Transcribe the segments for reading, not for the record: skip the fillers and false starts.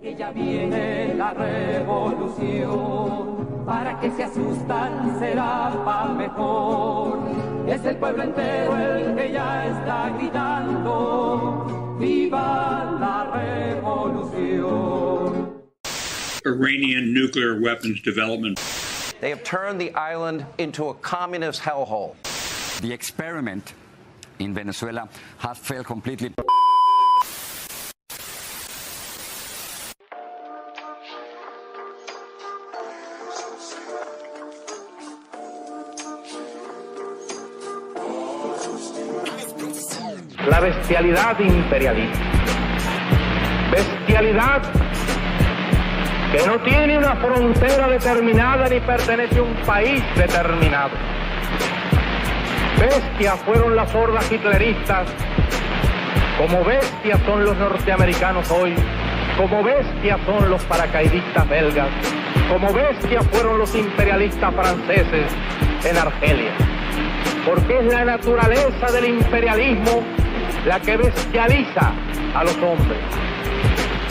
Que ya viene la revolución, para que se asustan será para mejor. Es el pueblo entero el que ya está gritando, ¡viva la revolución! Iranian nuclear weapons development. They have turned the island into a communist hellhole. The experiment in Venezuela has failed completely. La bestialidad imperialista. Bestialidad que no tiene una frontera determinada ni pertenece a un país determinado. Bestias fueron las hordas hitleristas, como bestias son los norteamericanos hoy, como bestias son los paracaidistas belgas, como bestias fueron los imperialistas franceses en Argelia. Porque es la naturaleza del imperialismo la que bestializa a los hombres,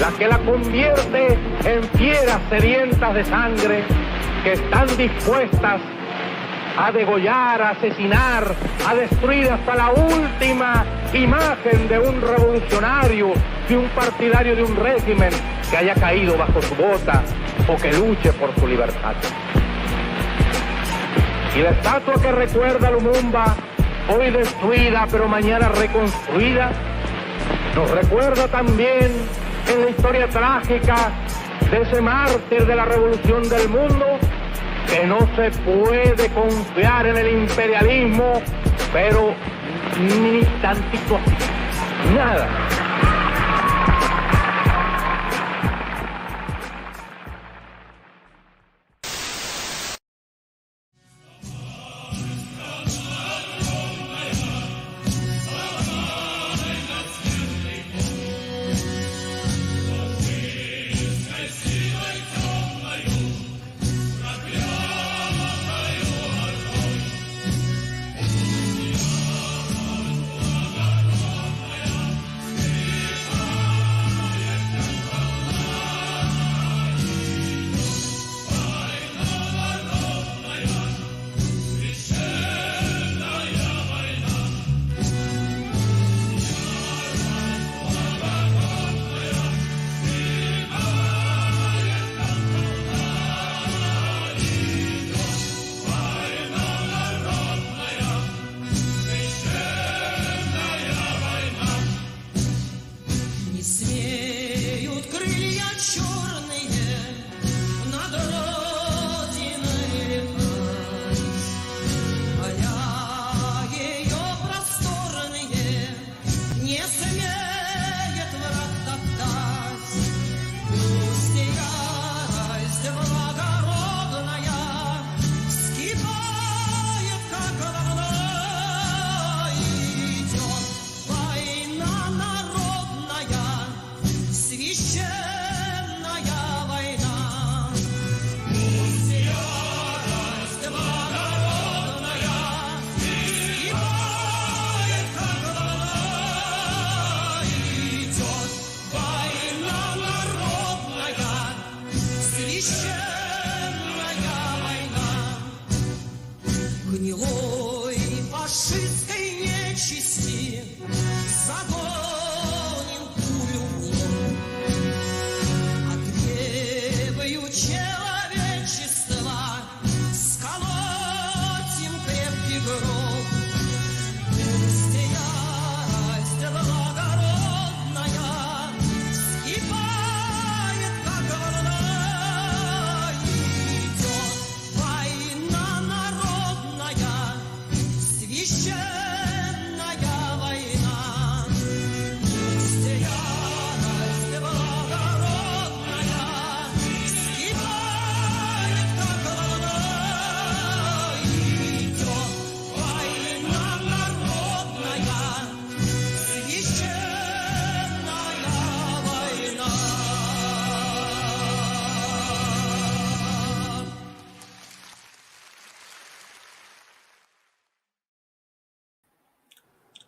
la que la convierte en fieras sedientas de sangre que están dispuestas a degollar, a asesinar, a destruir hasta la última imagen de un revolucionario, de un partidario de un régimen que haya caído bajo su bota o que luche por su libertad. Y la estatua que recuerda a Lumumba, hoy destruida pero mañana reconstruida, nos recuerda también en la historia trágica de ese mártir de la revolución del mundo, que no se puede confiar en el imperialismo, pero ni tantito así, nada.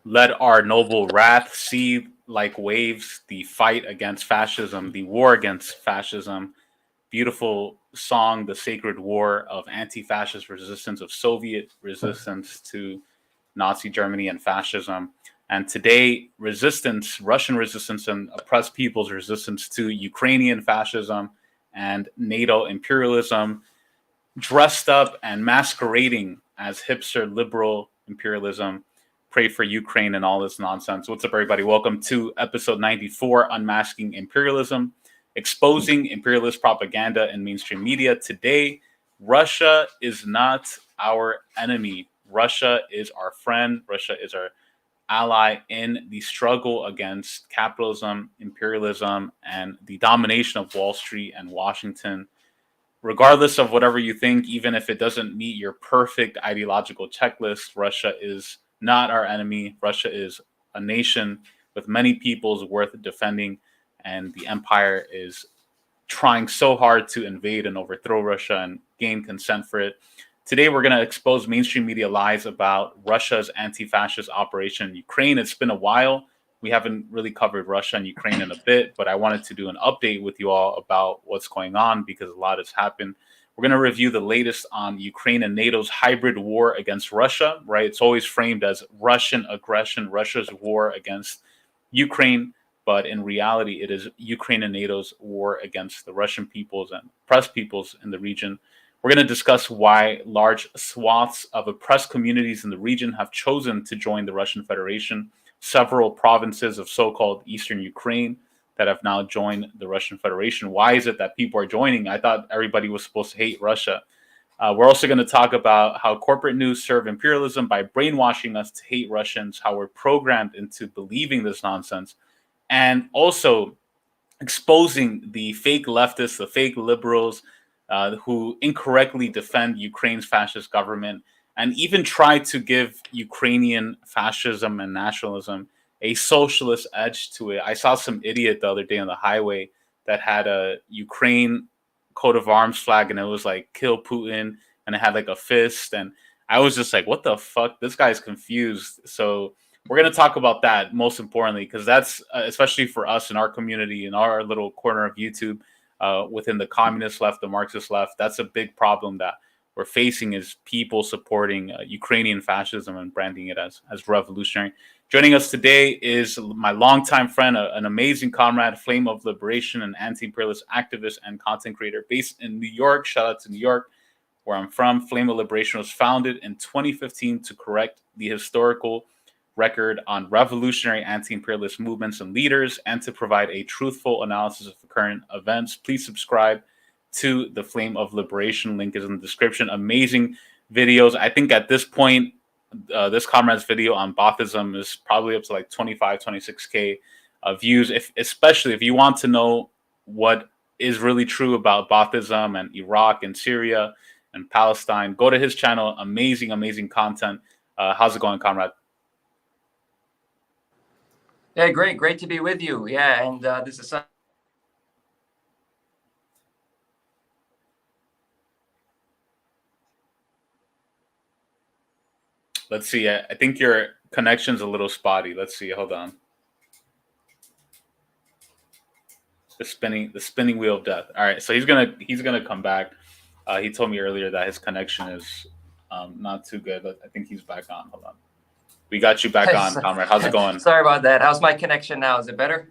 Let our noble wrath see like waves, the fight against fascism, the war against fascism. Beautiful song, The Sacred War of Anti-Fascist Resistance, of Soviet resistance to Nazi Germany and fascism. And today, resistance, Russian resistance and oppressed people's resistance to Ukrainian fascism and NATO imperialism, dressed up and masquerading as hipster liberal imperialism. Pray for Ukraine and all this nonsense. What's up, everybody? Welcome to episode 94, Unmasking Imperialism, exposing imperialist propaganda in mainstream media. Today, Russia is not our enemy. Russia is our friend. Russia is our ally in the struggle against capitalism, imperialism, and the domination of Wall Street and Washington. Regardless of whatever you think, even if it doesn't meet your perfect ideological checklist, Russia is not our enemy. Russia is a nation with many peoples worth defending, and the empire is trying so hard to invade and overthrow Russia and gain consent for it. Today, we're going to expose mainstream media lies about Russia's anti-fascist operation in Ukraine. It's been a while. We haven't really covered Russia and Ukraine in a bit, but I wanted to do an update with you all about what's going on because a lot has happened. We're going to review the latest on Ukraine and NATO's hybrid war against Russia, right? It's always framed as Russian aggression, Russia's war against Ukraine, but in reality, it is Ukraine and NATO's war against the Russian peoples and oppressed peoples in the region. We're going to discuss why large swaths of oppressed communities in the region have chosen to join the Russian Federation. Several provinces of so-called Eastern Ukraine that have now joined the Russian Federation. Why is it that people are joining? I thought everybody was supposed to hate Russia. We're also going to talk about how corporate news serve imperialism by brainwashing us to hate Russians, how we're programmed into believing this nonsense, and also exposing the fake leftists, the fake liberals who incorrectly defend Ukraine's fascist government and even try to give Ukrainian fascism and nationalism a socialist edge to it. I saw some idiot the other day on the highway that had a Ukraine coat of arms flag, and it was like "Kill Putin," and it had like a fist, and I was just like, "What the fuck? This guy's confused." So we're gonna talk about that most importantly, because that's especially for us in our community, in our little corner of YouTube, within the communist left, the Marxist left. That's a big problem that we're facing, is people supporting Ukrainian fascism and branding it as revolutionary. Joining us today is my longtime friend, an amazing comrade, flame of liberation, and anti-imperialist activist and content creator based in New York. Shout out to New York, where I'm from. Flame of Liberation was founded in 2015 to correct the historical record on revolutionary anti-imperialist movements and leaders and to provide a truthful analysis of current events. Please subscribe to the Flame of Liberation. Link is in the description. Amazing videos. I think at this point, this comrade's video on Baathism is probably up to like 25, 26K views. Especially if you want to know what is really true about Baathism and Iraq and Syria and Palestine, go to his channel. Amazing, amazing content. How's it going, comrade? Yeah, great to be with you. Yeah, and this is Let's see. I think your connection's a little spotty. Let's see. Hold on. The spinning wheel of death. All right. So he's gonna come back. He told me earlier that his connection is not too good. I think he's back on. Hold on. We got you back on, comrade. How's it going? Sorry about that. How's my connection now? Is it better?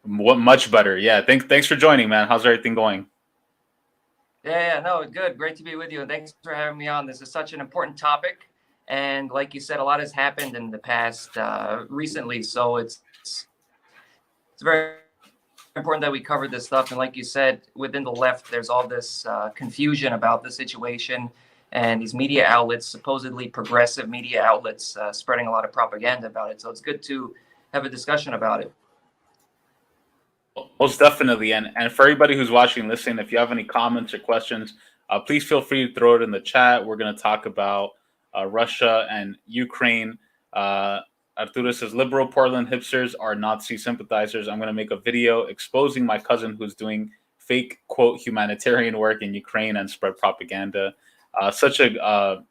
Much better. Yeah. Thanks for joining, man. How's everything going? Yeah. No, good. Great to be with you, and thanks for having me on. This is such an important topic. And like you said, a lot has happened in the past recently. So it's very important that we cover this stuff. And like you said, within the left, there's all this confusion about the situation and these media outlets, supposedly progressive media outlets, spreading a lot of propaganda about it. So it's good to have a discussion about it. Most definitely. And for everybody who's watching and listening, if you have any comments or questions, please feel free to throw it in the chat. We're going to talk about Russia and Ukraine. Arturo says, liberal Portland hipsters are Nazi sympathizers. I'm going to make a video exposing my cousin who's doing fake, quote, humanitarian work in Ukraine and spread propaganda. Such a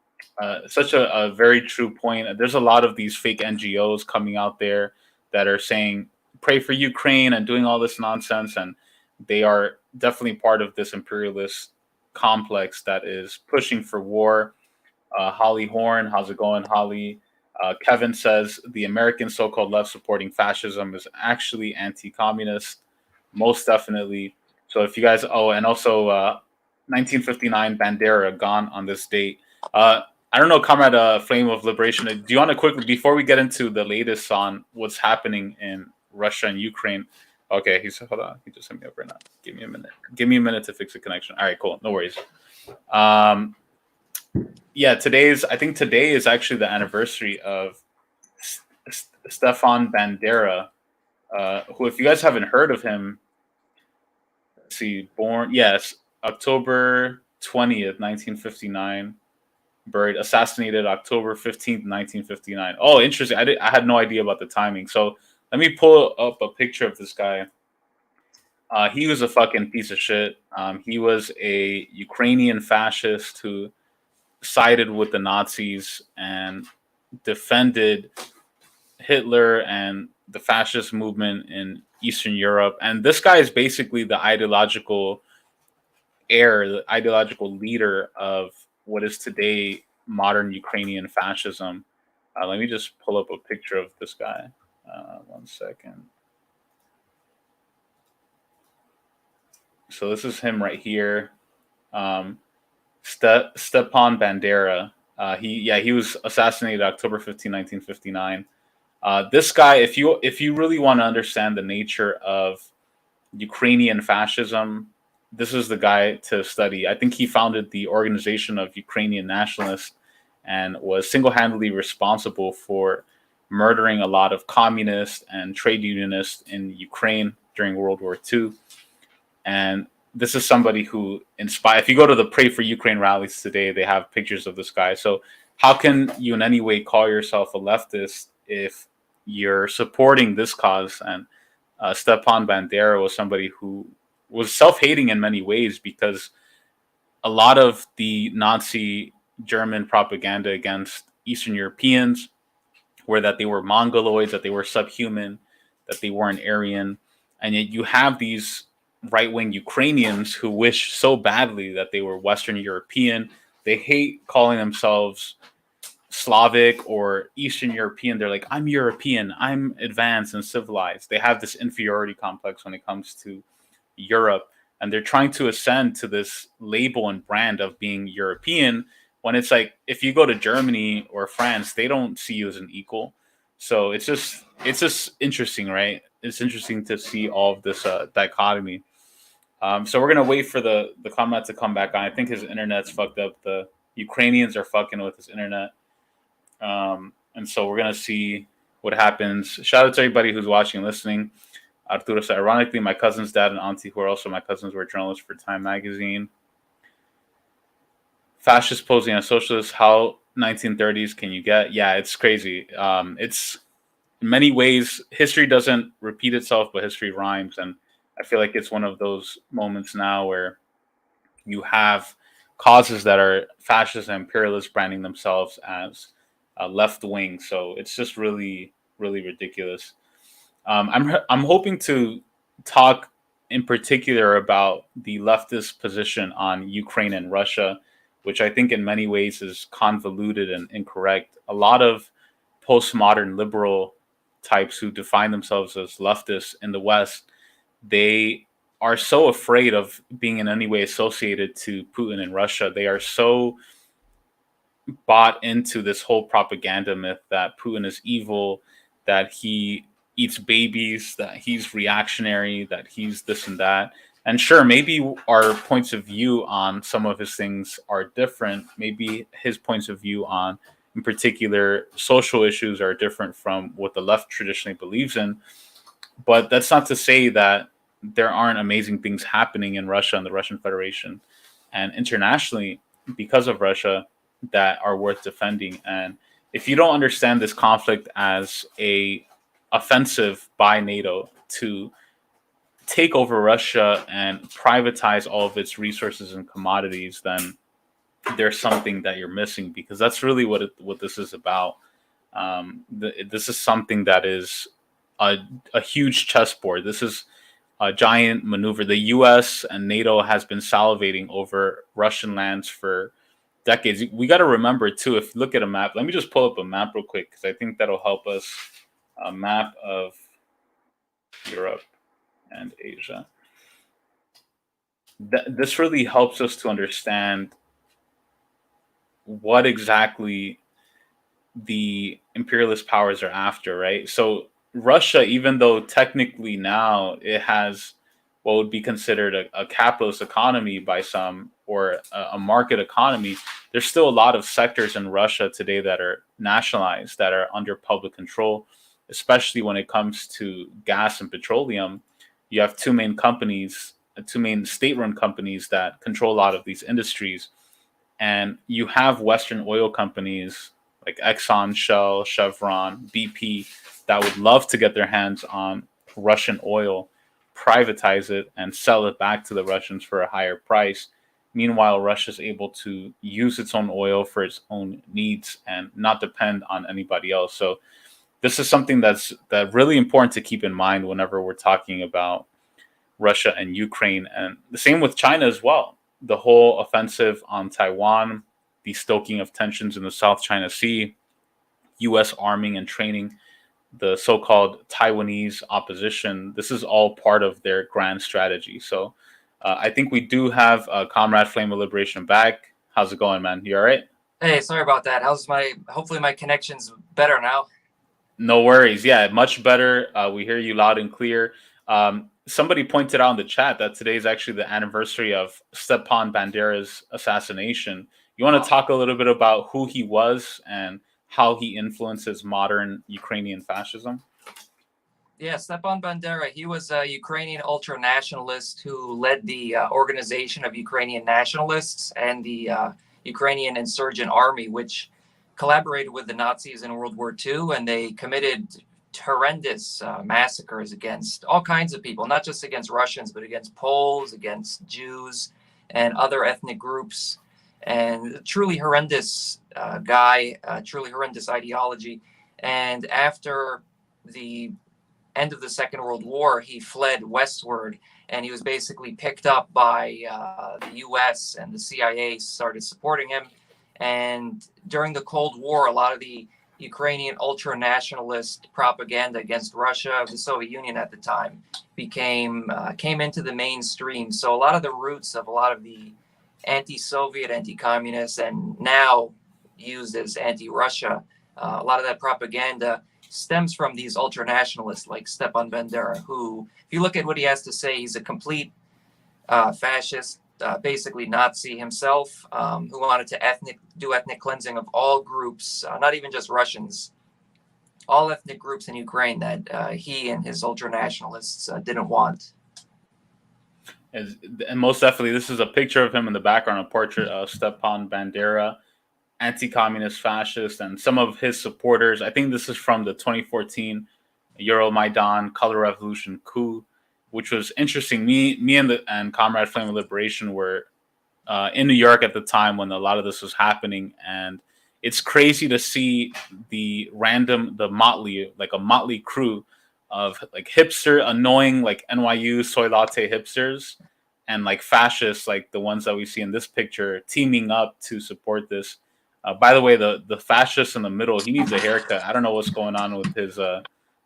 very true point. There's a lot of these fake NGOs coming out there that are saying pray for Ukraine and doing all this nonsense. And they are definitely part of this imperialist complex that is pushing for war. Holly Horn, how's it going, Holly? Kevin says the American so-called left supporting fascism is actually anti-communist, most definitely. So if you guys, and also 1959 Bandera gone on this date. I don't know, Comrade Flame of Liberation, do you want to quickly, before we get into the latest on what's happening in Russia and Ukraine? Okay, hold on, he just hit me up right now. Give me a minute. Give me a minute to fix the connection. All right, cool, no worries. Yeah, I think today is actually the anniversary of Stefan Bandera, who, if you guys haven't heard of him, let's see, born, yes, October 20th, 1959, buried, assassinated October 15th, 1959. Oh, interesting. I had no idea about the timing. So let me pull up a picture of this guy. He was a fucking piece of shit. He was a Ukrainian fascist who sided with the Nazis and defended Hitler and the fascist movement in Eastern Europe. And this guy is basically the ideological heir, the ideological leader of what is today modern Ukrainian fascism. Let me just pull up a picture of this guy. 1 second. So this is him right here. Stefan Bandera. He was assassinated October 15, 1959. This guy, if you really want to understand the nature of Ukrainian fascism, this is the guy to study. I think he founded the Organization of Ukrainian Nationalists and was single-handedly responsible for murdering a lot of communists and trade unionists in Ukraine during World War II. And this is somebody who inspired. If you go to the Pray for Ukraine rallies today, they have pictures of this guy. So how can you in any way call yourself a leftist if you're supporting this cause? And Stefan Bandera was somebody who was self-hating in many ways, because a lot of the Nazi German propaganda against Eastern Europeans were that they were Mongoloids, that they were subhuman, that they weren't Aryan. And yet you have these right-wing Ukrainians who wish so badly that they were Western European. They hate calling themselves Slavic or Eastern European. They're like, I'm European, I'm advanced and civilized. They have this inferiority complex when it comes to Europe, and they're trying to ascend to this label and brand of being European, when it's like, if you go to Germany or France, they don't see you as an equal. So it's just interesting, right? It's interesting to see all of this dichotomy. So we're gonna wait for the comrade to come back on. I think his internet's fucked up. The Ukrainians are fucking with his internet, and so we're gonna see what happens. Shout out to everybody who's watching and listening. Arturo said, ironically, my cousin's dad and auntie, who are also my cousins, were journalists for Time magazine. Fascist posing as socialist, how 1930s can you get? Yeah, it's crazy. It's in many ways, history doesn't repeat itself, but history rhymes. And I feel like it's one of those moments now where you have causes that are fascist and imperialist branding themselves as left wing. So it's just really, really ridiculous. I'm hoping to talk in particular about the leftist position on Ukraine and Russia, which I think in many ways is convoluted and incorrect. A lot of postmodern liberal types who define themselves as leftists in the West, they are so afraid of being in any way associated to Putin and Russia. They are so bought into this whole propaganda myth that Putin is evil, that he eats babies, that he's reactionary, that he's this and that. And sure, maybe our points of view on some of his things are different. Maybe his points of view on, in particular, social issues are different from what the left traditionally believes in. But that's not to say that there aren't amazing things happening in Russia and the Russian Federation and internationally because of Russia that are worth defending. And if you don't understand this conflict as a offensive by NATO to take over Russia and privatize all of its resources and commodities, then there's something that you're missing, because that's really what this is about. This is something that is a huge chessboard. This is a giant maneuver. The U.S. and NATO has been salivating over Russian lands for decades. We got to remember too. If you look at a map, let me just pull up a map real quick because I think that'll help us. A map of Europe and Asia. This really helps us to understand what exactly the imperialist powers are after, right? So Russia, even though technically now it has what would be considered a capitalist economy by some, or a market economy, there's still a lot of sectors in Russia today that are nationalized, that are under public control, especially when it comes to gas and petroleum. You have two main companies, two main state-run companies that control a lot of these industries. And you have Western oil companies like Exxon, Shell, Chevron, BP that would love to get their hands on Russian oil, privatize it, and sell it back to the Russians for a higher price. Meanwhile, Russia's able to use its own oil for its own needs and not depend on anybody else. So this is something that's really important to keep in mind whenever we're talking about Russia and Ukraine. And the same with China as well. The whole offensive on Taiwan, the stoking of tensions in the South China Sea, U.S. arming and training the so-called Taiwanese opposition. This is all part of their grand strategy. So I think we do have Comrade Flame of Liberation back. How's it going, man? You all right? Hey, sorry about that. Hopefully my connection's better now. No worries. Yeah, much better. We hear you loud and clear. Somebody pointed out in the chat that today is actually the anniversary of Stefan Bandera's assassination. You want to talk a little bit about who he was and how he influences modern Ukrainian fascism? Yeah, Stefan Bandera, he was a Ukrainian ultra-nationalist who led the Organization of Ukrainian Nationalists and the Ukrainian Insurgent Army, which collaborated with the Nazis in World War II, and they committed horrendous massacres against all kinds of people, not just against Russians, but against Poles, against Jews, and other ethnic groups. And truly horrendous guy, truly horrendous ideology. And after the end of the Second World War, he fled westward, and he was basically picked up by the U.S. and the CIA started supporting him. And during the Cold War, a lot of the Ukrainian ultra-nationalist propaganda against Russia, the Soviet Union at the time, came into the mainstream. So a lot of the roots of a lot of the anti-Soviet, anti-communist, and now used as anti-Russia, a lot of that propaganda stems from these ultra-nationalists like Stefan Bandera, who, if you look at what he has to say, he's a complete fascist, basically Nazi himself, who wanted to do ethnic cleansing of all groups, not even just Russians, all ethnic groups in Ukraine that he and his ultra-nationalists didn't want. And most definitely, this is a picture of him in the background, a portrait of Stefan Bandera, anti-communist fascist, and some of his supporters. I think this is from the 2014 Euromaidan Color Revolution coup, which was interesting. Me and Comrade Flame of Liberation were in New York at the time when a lot of this was happening, and it's crazy to see the motley crew of like hipster, annoying like NYU soy latte hipsters, and like fascists like the ones that we see in this picture teaming up to support this. By the way, the fascist in the middle, he needs a haircut. I don't know what's going on with his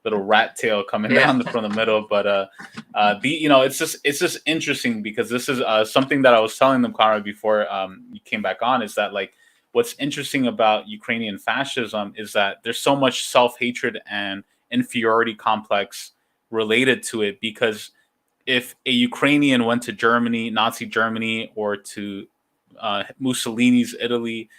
little rat tail coming down from the middle, but it's just interesting because this is something that I was telling them, Conrad, before you came back on, is that like what's interesting about Ukrainian fascism is that there's so much self-hatred and inferiority complex related to it, because if a Ukrainian went to Germany, Nazi Germany, or to Mussolini's Italy,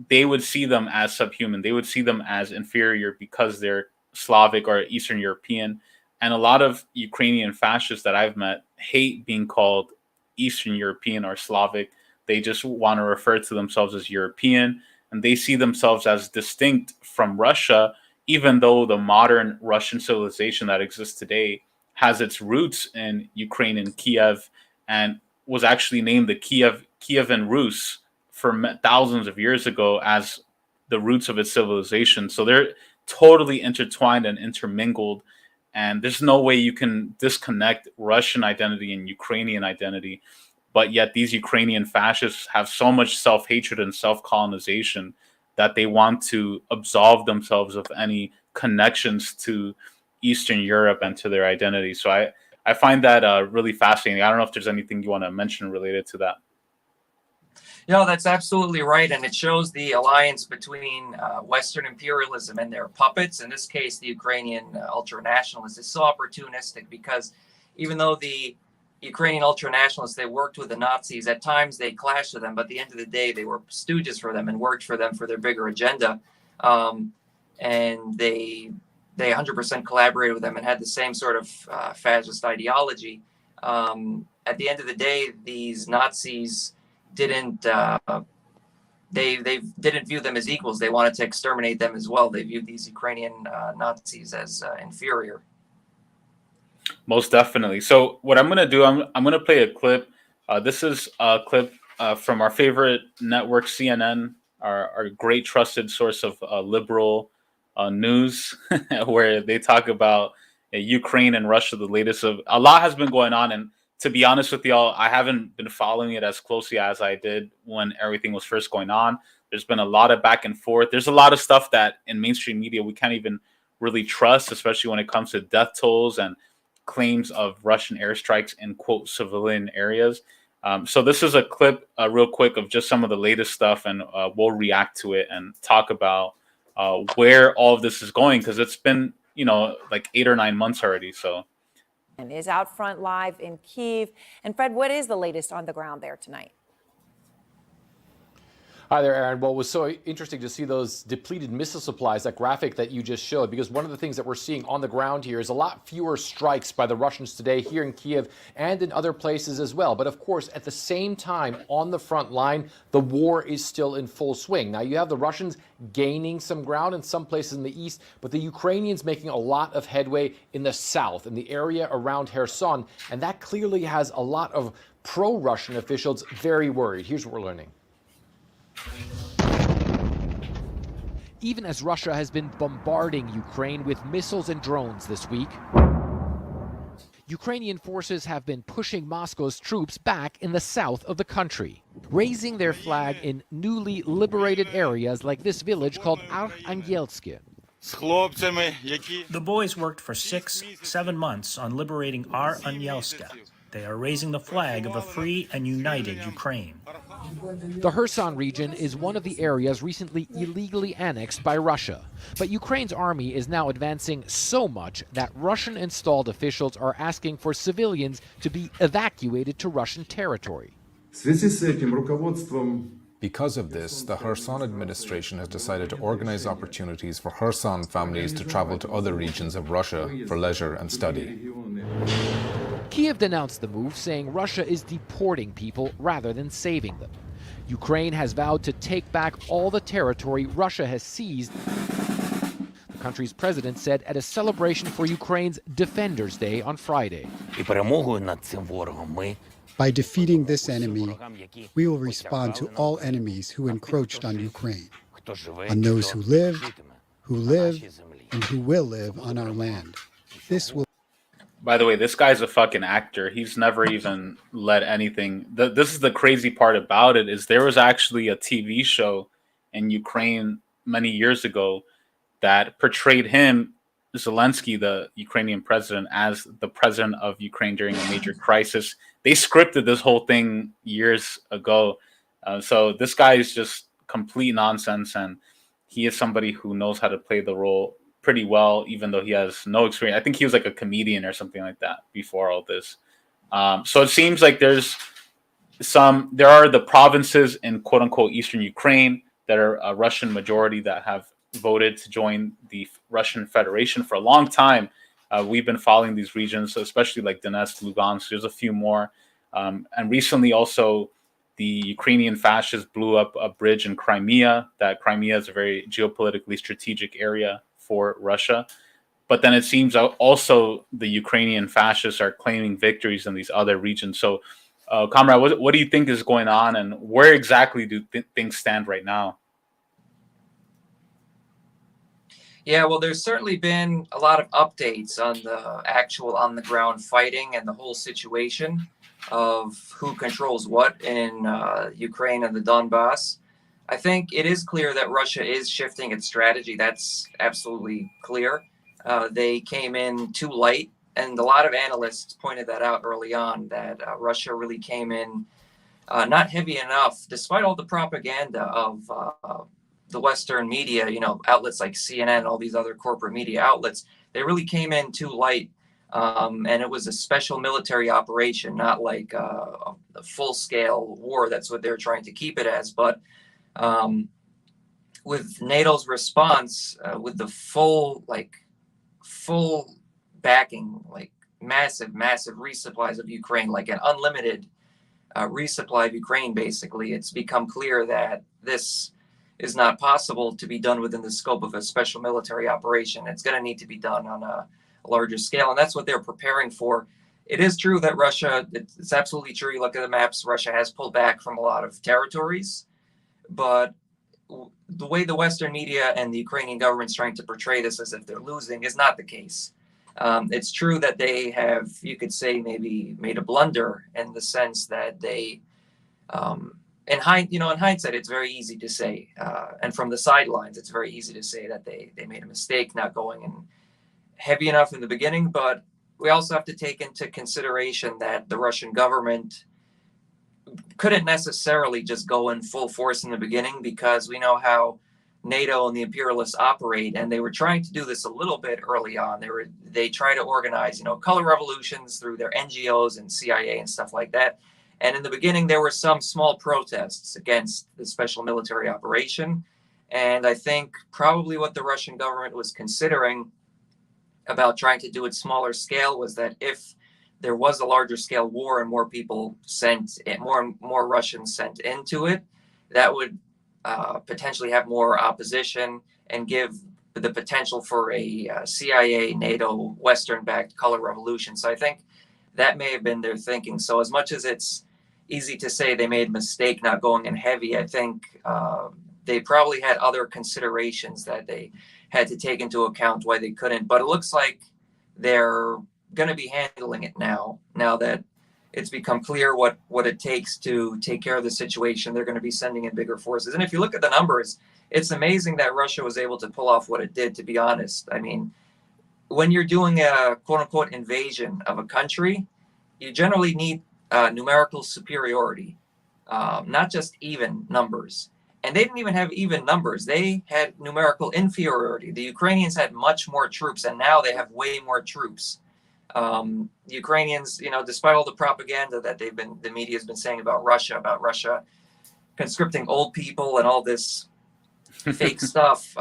they would see them as subhuman. They would see them as inferior because they're Slavic or Eastern European. And a lot of Ukrainian fascists that I've met hate being called Eastern European or Slavic. They just want to refer to themselves as European, and they see themselves as distinct from Russia, even though the modern Russian civilization that exists today has its roots in Ukraine and Kiev, and was actually named the Kievan Rus for thousands of years ago as the roots of its civilization. So they're totally intertwined and intermingled. And there's no way you can disconnect Russian identity and Ukrainian identity. But yet these Ukrainian fascists have so much self-hatred and self-colonization that they want to absolve themselves of any connections to Eastern Europe and to their identity. So I find that really fascinating. I don't know if there's anything you want to mention related to that. No, that's absolutely right. And it shows the alliance between Western imperialism and their puppets. In this case, the Ukrainian ultranationalists is so opportunistic because even though the Ukrainian ultranationalists, they worked with the Nazis, at times they clashed with them, but at the end of the day, they were stooges for them and worked for them for their bigger agenda. And they 100% collaborated with them and had the same sort of fascist ideology. At the end of the day, these Nazis didn't they didn't view them as equals. They wanted to exterminate them as well. They viewed these Ukrainian Nazis as inferior. Most definitely. So what I'm going to do, I'm going to play a clip. This is a clip from our favorite network, CNN, our great trusted source of liberal news, where they talk about Ukraine and Russia. The latest of a lot has been going on, and to be honest with y'all, I haven't been following it as closely as I did when everything was first going on. There's been a lot of back and forth. There's a lot of stuff that in mainstream media we can't even really trust, especially when it comes to death tolls and claims of Russian airstrikes in, quote, civilian areas. So this is a clip real quick of just some of the latest stuff, and we'll react to it and talk about where all of this is going, because it's been, like 8 or 9 months already. So. And is out front live in Kyiv. And Fred, what is the latest on the ground there tonight? Hi there, Aaron. Well, it was so interesting to see those depleted missile supplies, that graphic that you just showed, because one of the things that we're seeing on the ground here is a lot fewer strikes by the Russians today here in Kyiv and in other places as well. But of course, at the same time, on the front line, the war is still in full swing. Now, you have the Russians gaining some ground in some places in the east, but the Ukrainians making a lot of headway in the south, in the area around Kherson. And that clearly has a lot of pro-Russian officials very worried. Here's what we're learning. Even as Russia has been bombarding Ukraine with missiles and drones this week, Ukrainian forces have been pushing Moscow's troops back in the south of the country, raising their flag in newly liberated areas like this village called Arkhangelsk. The boys worked for 6-7 months on liberating Arkhangelsk. They are raising the flag of a free and united Ukraine. The Kherson region is one of the areas recently illegally annexed by Russia. But Ukraine's army is now advancing so much that Russian-installed officials are asking for civilians to be evacuated to Russian territory. Because of this, the Kherson administration has decided to organize opportunities for Kherson families to travel to other regions of Russia for leisure and study. Kyiv denounced the move, saying Russia is deporting people rather than saving them. Ukraine has vowed to take back all the territory Russia has seized, the country's president said at a celebration for Ukraine's Defenders Day on Friday. By defeating this enemy, we will respond to all enemies who encroached on Ukraine, on those who live, and who will live on our land. This will. By the way, this guy's a fucking actor. He's never even led anything. This is the crazy part about it, is there was actually a TV show in Ukraine many years ago that portrayed him, Zelensky, the Ukrainian president, as the president of Ukraine during a major crisis. They scripted this whole thing years ago. So this guy is just complete nonsense, and he is somebody who knows how to play the role pretty well, even though he has no experience. I think he was like a comedian or something like that before all this. So it seems like there are the provinces in quote unquote Eastern Ukraine that are a Russian majority that have voted to join the Russian Federation for a long time. We've been following these regions, especially like Donetsk, Lugansk. There's a few more. And recently also the Ukrainian fascists blew up a bridge in Crimea. That Crimea is a very geopolitically strategic area for Russia. But then it seems also the Ukrainian fascists are claiming victories in these other regions. So, Comrade, what do you think is going on, and where exactly do things stand right now? Yeah, well, there's certainly been a lot of updates on the actual on-the-ground fighting and the whole situation of who controls what in Ukraine and the Donbass. I think it is clear that Russia is shifting its strategy. That's absolutely clear. They came in too light, and a lot of analysts pointed that out early on, that Russia really came in not heavy enough, despite all the propaganda of the Western media, outlets like CNN, all these other corporate media outlets. They really came in too light. And it was a special military operation, not like a full-scale war. That's what they're trying to keep it as. But with NATO's response, with the full backing, like massive resupplies of Ukraine, like an unlimited resupply of Ukraine, basically, it's become clear that this is not possible to be done within the scope of a special military operation. It's going to need to be done on a larger scale, and that's what they're preparing for. It is true that Russia, it's absolutely true, you look at the maps, Russia has pulled back from a lot of territories, but the way the Western media and the Ukrainian government's trying to portray this as if they're losing is not the case. It's true that they have, you could say, maybe made a blunder in the sense that they, in hindsight, it's very easy to say, and from the sidelines, it's very easy to say that they made a mistake not going in heavy enough in the beginning. But we also have to take into consideration that the Russian government couldn't necessarily just go in full force in the beginning, because we know how NATO and the imperialists operate, and they were trying to do this a little bit early on. They try to organize, color revolutions through their NGOs and CIA and stuff like that. And in the beginning, there were some small protests against the special military operation. And I think probably what the Russian government was considering about trying to do it smaller scale was that if there was a larger scale war and more people more Russians sent into it, that would potentially have more opposition and give the potential for a CIA, NATO, Western-backed color revolution. So I think that may have been their thinking. So as much as it's easy to say they made a mistake not going in heavy, I think they probably had other considerations that they had to take into account why they couldn't. But it looks like they're going to be handling it now that it's become clear what it takes to take care of the situation. They're going to be sending in bigger forces. And if you look at the numbers, it's amazing that Russia was able to pull off what it did, to be honest. I mean, when you're doing a quote-unquote invasion of a country, you generally need numerical superiority, not just even numbers. And they didn't even have even numbers. They had numerical inferiority. The Ukrainians had much more troops, and now they have way more troops. Ukrainians, despite all the propaganda that the media has been saying about Russia conscripting old people and all this fake stuff,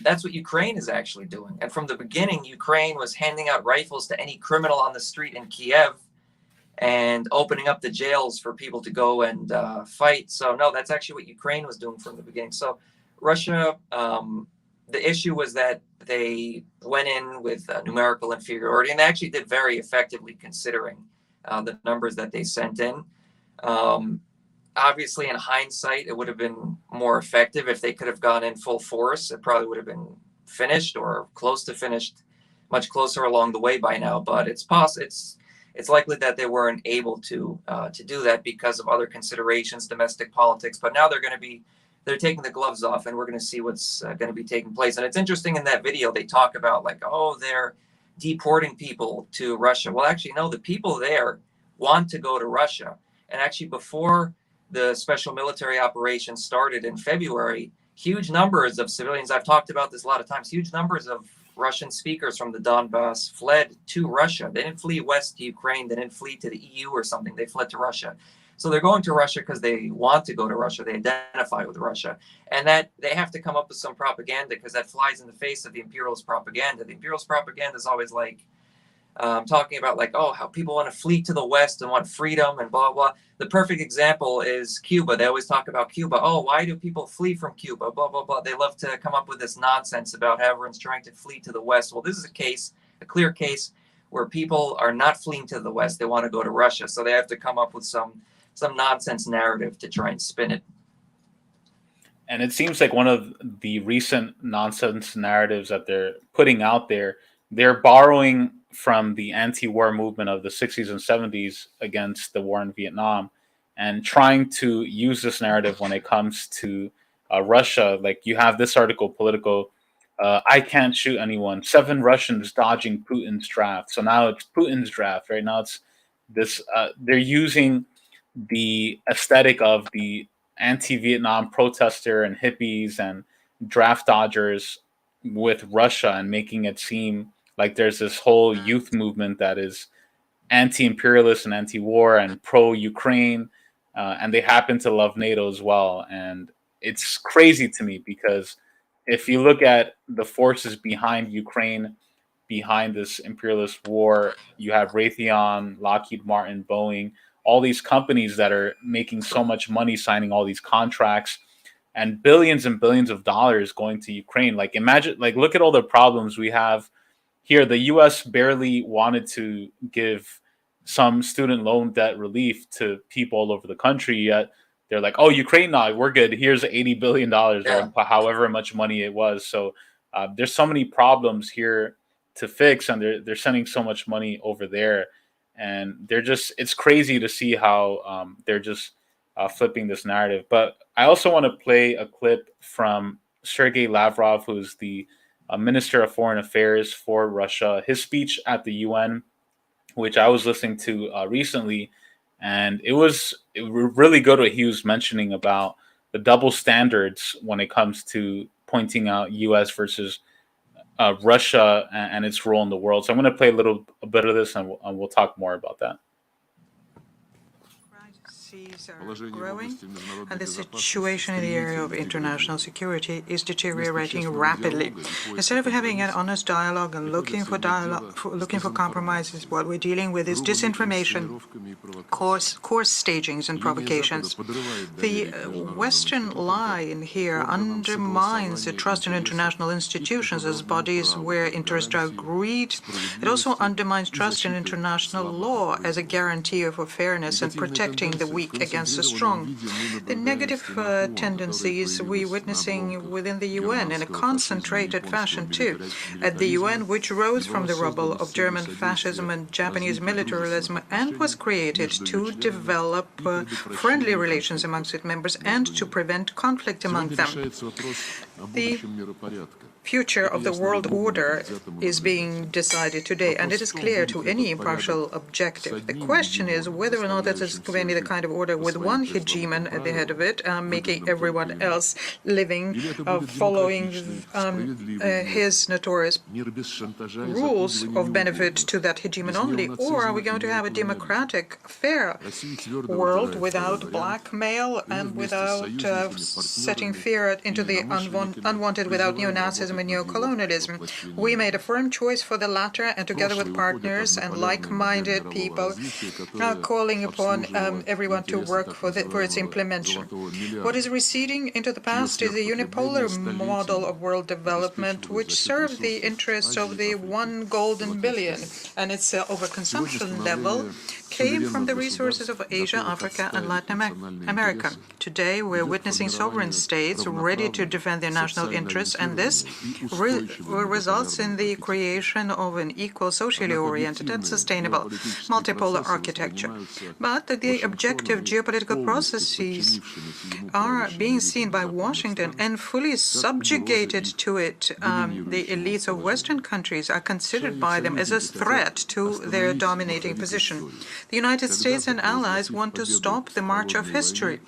that's what Ukraine is actually doing. And from the beginning, Ukraine was handing out rifles to any criminal on the street in Kiev and opening up the jails for people to go and fight. So no, that's actually what Ukraine was doing from the beginning. So Russia, the issue was that they went in with numerical inferiority, and they actually did very effectively considering the numbers that they sent in. Obviously, in hindsight, it would have been more effective if they could have gone in full force. It probably would have been finished or close to finished, much closer along the way by now. But it's likely that they weren't able to do that because of other considerations, domestic politics. But now they're taking the gloves off, and we're going to see what's going to be taking place. And it's interesting, in that video, they talk about they're deporting people to Russia. Well, actually, no, the people there want to go to Russia. And actually, before the special military operation started in February, huge numbers of civilians, I've talked about this a lot of times, huge numbers of Russian speakers from the Donbass fled to Russia. They didn't flee west to Ukraine. They didn't flee to the EU or something. They fled to Russia. So they're going to Russia because they want to go to Russia. They identify with Russia. And that they have to come up with some propaganda, because that flies in the face of the imperialist propaganda. The imperialist propaganda is always talking about how people want to flee to the West and want freedom and blah, blah. The perfect example is Cuba. They always talk about Cuba. Oh, why do people flee from Cuba? Blah, blah, blah. They love to come up with this nonsense about how everyone's trying to flee to the West. Well, this is a clear case where people are not fleeing to the West. They want to go to Russia. So they have to come up with some nonsense narrative to try and spin it. And it seems like one of the recent nonsense narratives that they're putting out there, they're borrowing from the anti-war movement of the 60s and 70s against the war in Vietnam and trying to use this narrative when it comes to Russia. Like you have this article, Politico, I can't shoot anyone. 7 Russians dodging Putin's draft. So now it's Putin's draft, right? Now it's this, they're using the aesthetic of the anti-Vietnam protester and hippies and draft dodgers with Russia and making it seem like there's this whole youth movement that is anti-imperialist and anti-war and pro-Ukraine, and they happen to love NATO as well. And it's crazy to me because if you look at the forces behind Ukraine, behind this imperialist war, you have Raytheon, Lockheed Martin, Boeing, all these companies that are making so much money signing all these contracts and billions of dollars going to Ukraine. Like imagine, like look at all the problems we have here. The US barely wanted to give some student loan debt relief to people all over the country, yet they're like, oh, Ukraine, no, we're good. Here's $80 billion or however much money it was. So there's so many problems here to fix, and they're sending so much money over there. And they're just, it's crazy to see how they're just flipping this narrative. But I also want to play a clip from Sergei Lavrov, who's the Minister of Foreign Affairs for Russia, his speech at the UN, which I was listening to recently. And it was really good what he was mentioning about the double standards when it comes to pointing out US versus Russia and its role in the world. So I'm going to play a bit of this, and we'll talk more about that. Are growing, and the situation in the area of international security is deteriorating rapidly. Instead of having an honest dialogue and looking for compromises, what we're dealing with is disinformation, coarse stagings and provocations. The Western line here undermines the trust in international institutions as bodies where interests are agreed. It also undermines trust in international law as a guarantee of fairness and protecting the weak against the strong. The negative tendencies we're witnessing within the UN in a concentrated fashion too. At the UN, which rose from the rubble of German fascism and Japanese militarism and was created to develop friendly relations amongst its members and to prevent conflict among them. The future of the world order is being decided today, and it is clear to any impartial objective. The question is whether or not it is going to be the kind of order with one hegemon at the head of it, making everyone else living, following his notorious rules of benefit to that hegemon only, or are we going to have a democratic, fair world without blackmail and without setting fear into the unwanted, without neo-Nazism and neo-colonialism? We made a firm choice for the latter, and together with partners and like-minded people, calling upon everyone to work for its implementation. What is receding into the past is a unipolar model of world development which serves the interests of the 1 golden billion, and its overconsumption level came from the resources of Asia, Africa, and Latin America. Today, we're witnessing sovereign states ready to defend their national interests, and this results in the creation of an equal, socially oriented, and sustainable multipolar architecture. But the objective geopolitical processes are being seen by Washington and fully subjugated to it. The elites of Western countries are considered by them as a threat to their dominating position. The United States and allies want to stop the march of history.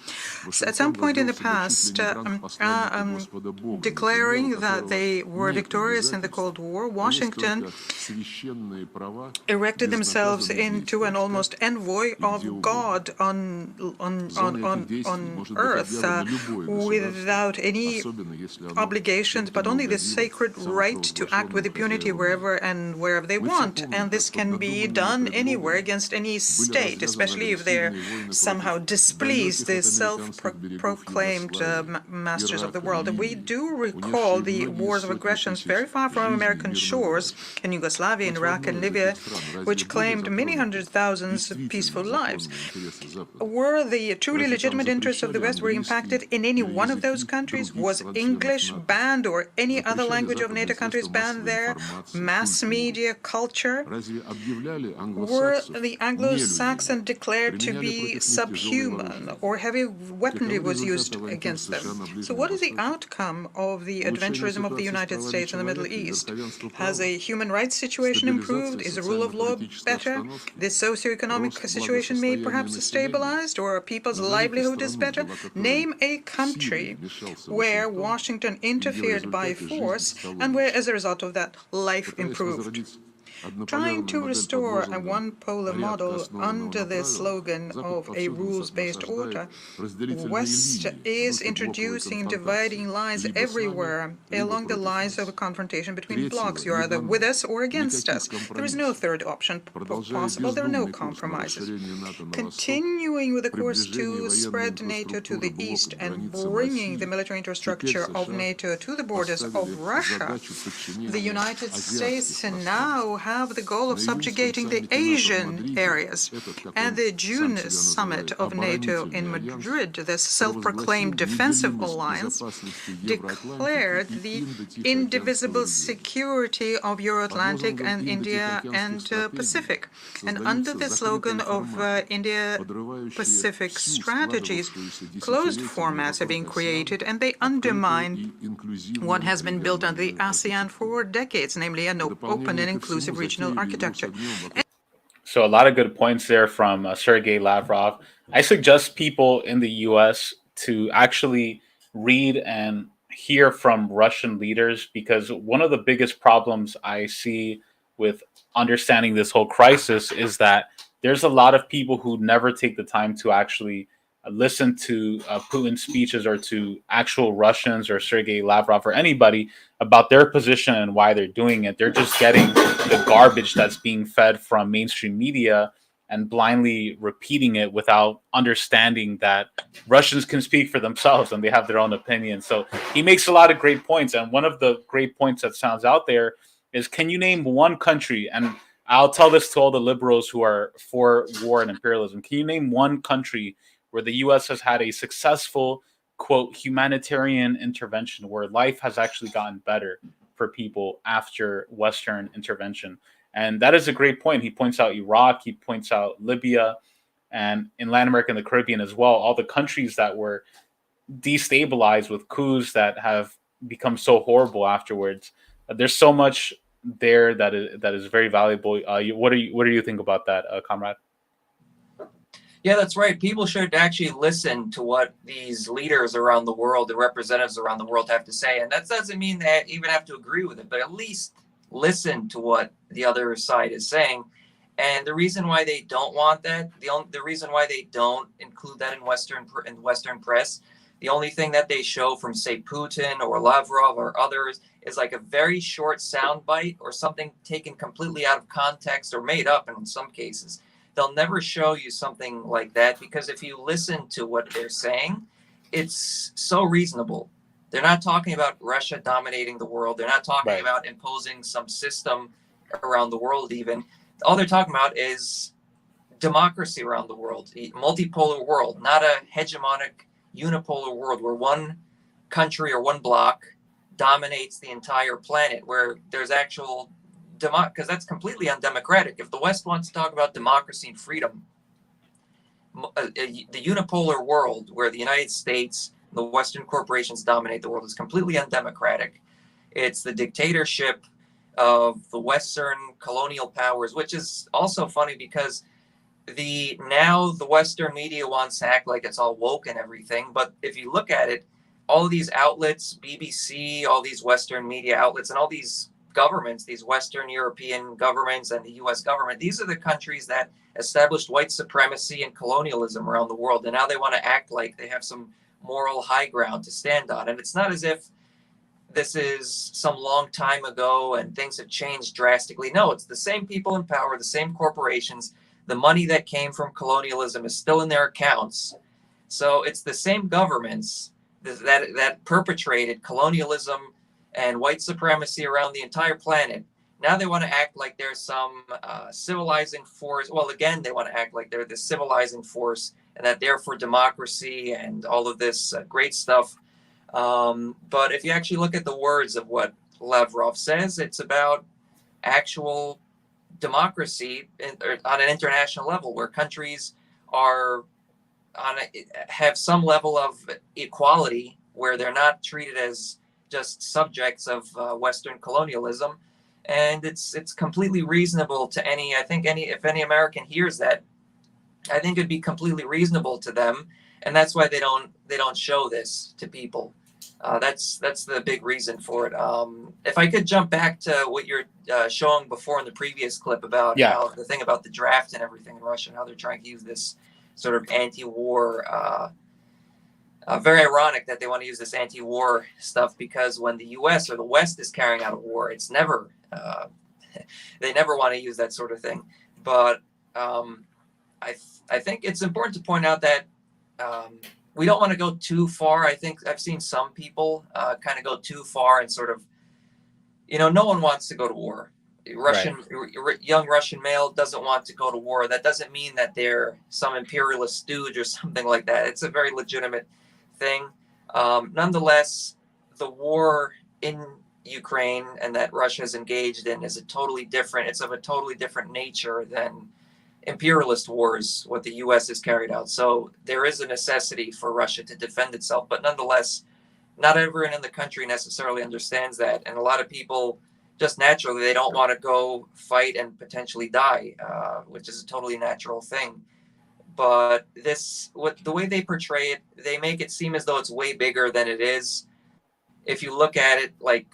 At some point in the past, declaring that they were victorious in the Cold War, Washington erected themselves into an almost envoy of God on earth, without any obligations, but only the sacred right to act with impunity wherever they want. And this can be done anywhere against any state, especially if they're somehow displeased the self-proclaimed masters of the world. We do recall the wars of aggressions very far from American shores in Yugoslavia, in Iraq, and Libya, which claimed many hundred thousands of peaceful lives. Were the truly legitimate interests of the West were impacted in any one of those countries? Was English banned or any other language of NATO countries banned there? Mass media, culture? Were the Anglo-Saxons declared to be subhuman, or heavy weaponry was used against them? So what is the outcome of the adventurism of the United States in the Middle East? Has a human rights situation improved? Is the rule of law better? The socioeconomic situation may perhaps stabilized, or people's livelihood is better? Name a country where Washington interfered by force and where, as a result of that, life improved. Trying to restore a one-polar model under the slogan of a rules-based order, West is introducing dividing lines everywhere along the lines of a confrontation between blocs. You're either with us or against us. There is no third option possible. There are no compromises. Continuing with the course to spread NATO to the east and bringing the military infrastructure of NATO to the borders of Russia, the United States now have the goal of subjugating the Asian areas. And the June summit of NATO in Madrid, this self-proclaimed defensive alliance, declared the indivisible security of Euro-Atlantic and India and Pacific. And under the slogan of India-Pacific strategies, closed formats are being created, and they undermine what has been built under the ASEAN for decades, namely an open and inclusive regional architecture. So a lot of good points there from Sergei Lavrov. I suggest people in the U.S. to actually read and hear from Russian leaders, because one of the biggest problems I see with understanding this whole crisis is that there's a lot of people who never take the time to actually listen to Putin's speeches or to actual Russians or Sergei Lavrov or anybody about their position and why they're doing it. They're just getting the garbage that's being fed from mainstream media and blindly repeating it without understanding that Russians can speak for themselves and they have their own opinion. So he makes a lot of great points. And one of the great points that sounds out there is, can you name one country? And I'll tell this to all the liberals who are for war and imperialism. Can you name one country where the U.S. has had a successful, quote, humanitarian intervention where life has actually gotten better for people after Western intervention? And that is a great point. He points out Iraq, he points out Libya, and in Latin America and the Caribbean as well, all the countries that were destabilized with coups that have become so horrible afterwards. There's so much there that is very valuable. What do you think about that, comrade? Yeah, that's right. People should actually listen to what these leaders around the world, the representatives around the world have to say. And that doesn't mean they even have to agree with it, but at least listen to what the other side is saying. And the reason why they don't want that, the reason why they don't include that in Western press, the only thing that they show from, say, Putin or Lavrov or others is like a very short soundbite or something taken completely out of context or made up in some cases. They'll never show you something like that, because if you listen to what they're saying, it's so reasonable. They're not talking about Russia dominating the world. They're not talking about imposing some system around the world even. All they're talking about is democracy around the world, a multipolar world, not a hegemonic unipolar world where one country or one bloc dominates the entire planet, where there's actual because that's completely undemocratic. If the West wants to talk about democracy and freedom, the unipolar world where the United States, the Western corporations dominate the world is completely undemocratic. It's the dictatorship of the Western colonial powers, which is also funny because now the Western media wants to act like it's all woke and everything. But if you look at it, all of these outlets, BBC, all these Western media outlets, and all these governments, these Western European governments and the US government, these are the countries that established white supremacy and colonialism around the world. And now they want to act like they have some moral high ground to stand on. And it's not as if this is some long time ago and things have changed drastically. No, it's the same people in power, the same corporations. The money that came from colonialism is still in their accounts. So it's the same governments that perpetrated colonialism and white supremacy around the entire planet. Now they want to act like there's some civilizing force. Well, again, they want to act like they're the civilizing force and that they're for democracy and all of this great stuff. But if you actually look at the words of what Lavrov says, it's about actual democracy on an international level, where countries are have some level of equality, where they're not treated as just subjects of Western colonialism. And it's completely reasonable to if any American hears that, I think it'd be completely reasonable to them, and that's why they don't show this to people. That's the big reason for it. If I could jump back to what you're showing before in the previous clip about how the thing about the draft and everything in Russia, and how they're trying to use this sort of anti-war. Very ironic that they want to use this anti-war stuff, because when the U.S. or the West is carrying out a war, it's never they never want to use that sort of thing. But I think it's important to point out that we don't want to go too far. I think I've seen some people kind of go too far and sort of, no one wants to go to war. Young Russian male doesn't want to go to war. That doesn't mean that they're some imperialist stooge or something like that. It's a very legitimate thing. Nonetheless, the war in Ukraine and that Russia is engaged in is it's of a totally different nature than imperialist wars, what the U.S. has carried out. So there is a necessity for Russia to defend itself, but nonetheless, not everyone in the country necessarily understands that. And a lot of people just naturally, they don't want to go fight and potentially die, which is a totally natural thing. But the way they portray it, they make it seem as though it's way bigger than it is. If you look at it, like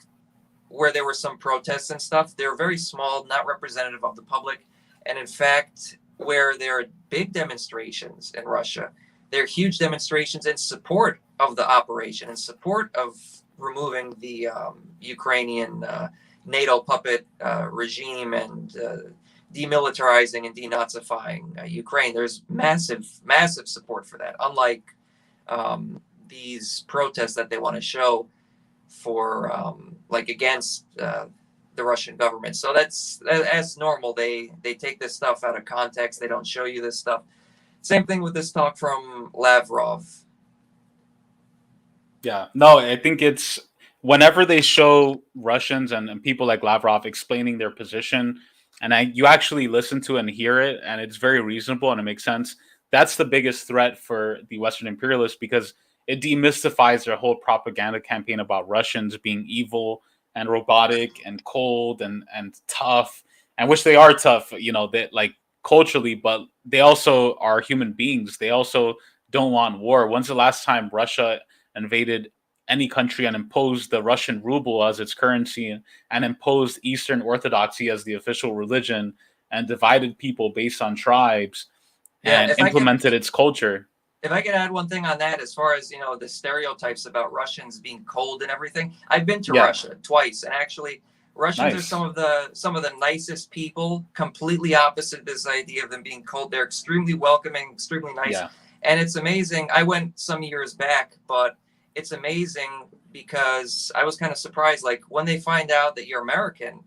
where there were some protests and stuff, they're very small, not representative of the public. And in fact, where there are big demonstrations in Russia, there are huge demonstrations in support of the operation, in support of removing the Ukrainian NATO puppet regime and demilitarizing and denazifying Ukraine. There's massive support for that, unlike these protests that they want to show for against the Russian government. So that's as normal. They take this stuff out of context. They don't show you this stuff. Same thing with this talk from Lavrov. Yeah, no, I think it's whenever they show Russians and people like Lavrov explaining their position, and you actually listen to it and hear it, and it's very reasonable and it makes sense. That's the biggest threat for the Western imperialists, because it demystifies their whole propaganda campaign about Russians being evil and robotic and cold and tough, and which they are tough, that culturally, but they also are human beings. They also don't want war. When's the last time Russia invaded any country and imposed the Russian ruble as its currency and imposed Eastern Orthodoxy as the official religion and divided people based on tribes and implemented its culture? If I could add one thing on that, as far as, the stereotypes about Russians being cold and everything, I've been to Russia twice, and actually Russians are some of the nicest people, completely opposite this idea of them being cold. They're extremely welcoming, extremely nice. Yeah. And it's amazing. I went some years back, but it's amazing because I was kind of surprised. Like when they find out that you're American,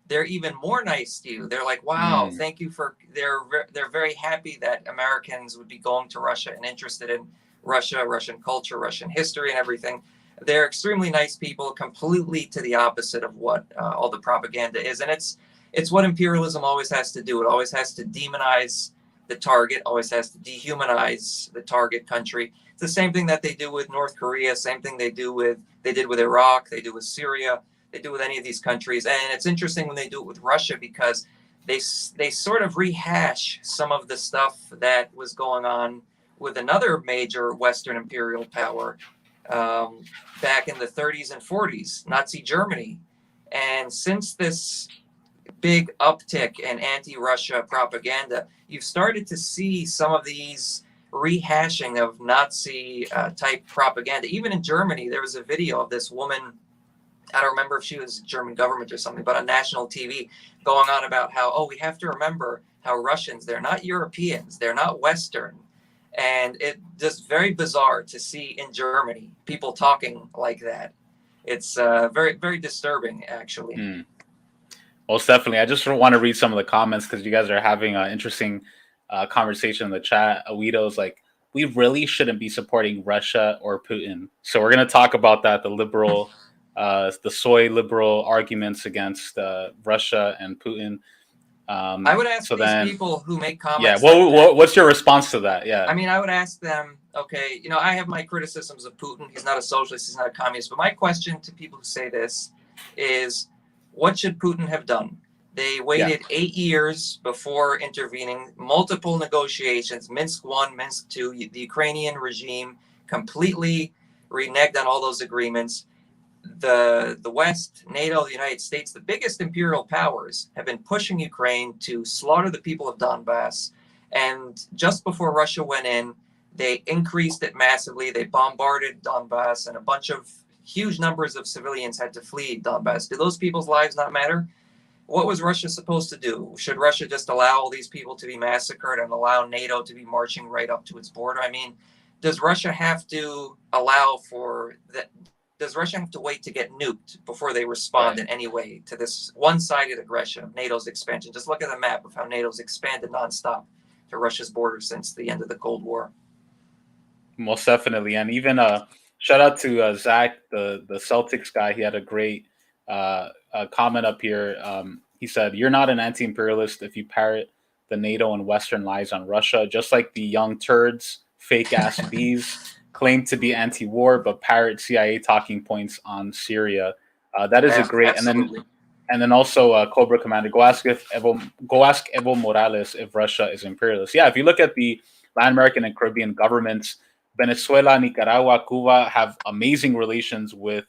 they're even more nice to you. They're like, wow, thank you for, they're very happy that Americans would be going to Russia and interested in Russia, Russian culture, Russian history and everything. They're extremely nice people, completely to the opposite of what all the propaganda is. And it's what imperialism always has to do. It always has to demonize the target, always has to dehumanize the target country. It's the same thing that they do with North Korea, same thing they did with Iraq, they do with Syria, they do with any of these countries. And it's interesting when they do it with Russia, because they sort of rehash some of the stuff that was going on with another major Western imperial power back in the 30s and 40s, Nazi Germany. And since this big uptick in anti-Russia propaganda, you've started to see some of these rehashing of Nazi type propaganda. Even in Germany, there was a video of this woman, I don't remember if she was German government or something, but on national TV going on about how, we have to remember how Russians, they're not Europeans, they're not Western. And it's just very bizarre to see in Germany people talking like that. It's very, very disturbing, actually. Most definitely. I just want to read some of the comments because you guys are having an interesting conversation in the chat. Awido's like, we really shouldn't be supporting Russia or Putin. So we're going to talk about that, the liberal, the soy liberal arguments against Russia and Putin. I would ask people who make comments. Yeah, what's your response to that? Yeah. I mean, I would ask them, okay, you know, I have my criticisms of Putin. He's not a socialist. He's not a communist. But my question to people who say this is, what should Putin have done? They waited 8 years before intervening, multiple negotiations, Minsk 1, Minsk 2, the Ukrainian regime completely reneged on all those agreements. The West, NATO, the United States, the biggest imperial powers have been pushing Ukraine to slaughter the people of Donbass. And just before Russia went in, they increased it massively. They bombarded Donbass, and a bunch of huge numbers of civilians had to flee Donbass. Do those people's lives not matter? What was Russia supposed to do? Should Russia just allow all these people to be massacred and allow NATO to be marching right up to its border? I mean, does Russia have to allow for that? Does Russia have to wait to get nuked before they respond in any way to this one-sided aggression of NATO's expansion? Just look at the map of how NATO's expanded nonstop to Russia's border since the end of the Cold War. Most definitely. And even shout out to Zach, the Celtics guy. He had a great comment up here. He said, "You're not an anti-imperialist if you parrot the NATO and Western lies on Russia, just like the young turds, fake-ass bees, claim to be anti-war, but parrot CIA talking points on Syria." That is a great. Absolutely. And then also Cobra Commander, go ask Evo Morales if Russia is imperialist. Yeah, if you look at the Latin American and Caribbean governments, Venezuela, Nicaragua, Cuba have amazing relations with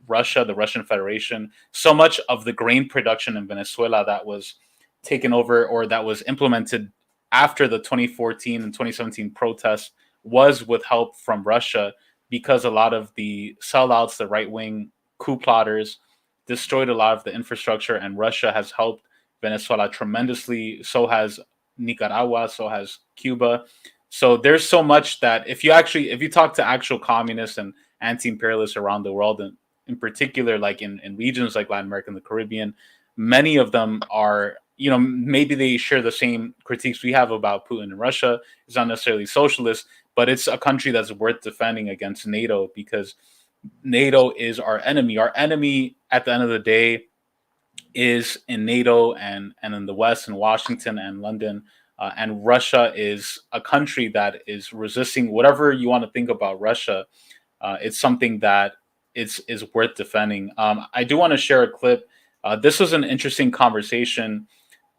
Russia, the Russian Federation. So much of the grain production in Venezuela that was taken over or that was implemented after the 2014 and 2017 protests was with help from Russia, because a lot of the sellouts, the right-wing coup plotters, destroyed a lot of the infrastructure, and Russia has helped Venezuela tremendously. So has Nicaragua, so has Cuba. So there's so much that if you talk to actual communists and anti-imperialists around the world, and in particular, like in regions like Latin America and the Caribbean, many of them are, you know, maybe they share the same critiques we have about Putin and Russia. It's not necessarily socialist, but it's a country that's worth defending against NATO, because NATO is our enemy. Our enemy at the end of the day is in NATO and in the West, in Washington and London. And Russia is a country that is resisting whatever you want to think about Russia. It's something that is worth defending. I do want to share a clip. This was an interesting conversation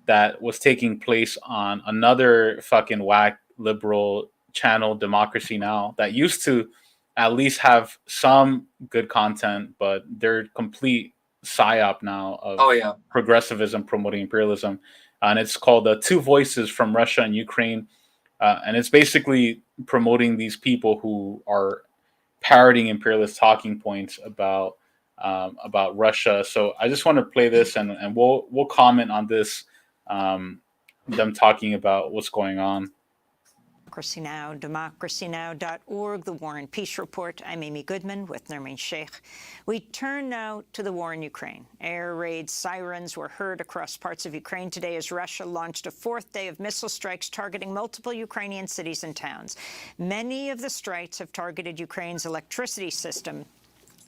that was taking place on another fucking whack liberal channel, Democracy Now!, that used to at least have some good content, but they're complete psyop now of progressivism promoting imperialism. And it's called Two Voices from Russia and Ukraine. And it's basically promoting these people who are parroting imperialist talking points about Russia. So I just want to play this, and we'll comment on this, them talking about what's going on. Democracy Now!, democracynow.org, The War and Peace Report. I'm Amy Goodman with Nermeen Sheikh. We turn now to the war in Ukraine. Air raid sirens were heard across parts of Ukraine today as Russia launched a fourth day of missile strikes targeting multiple Ukrainian cities and towns. Many of the strikes have targeted Ukraine's electricity system,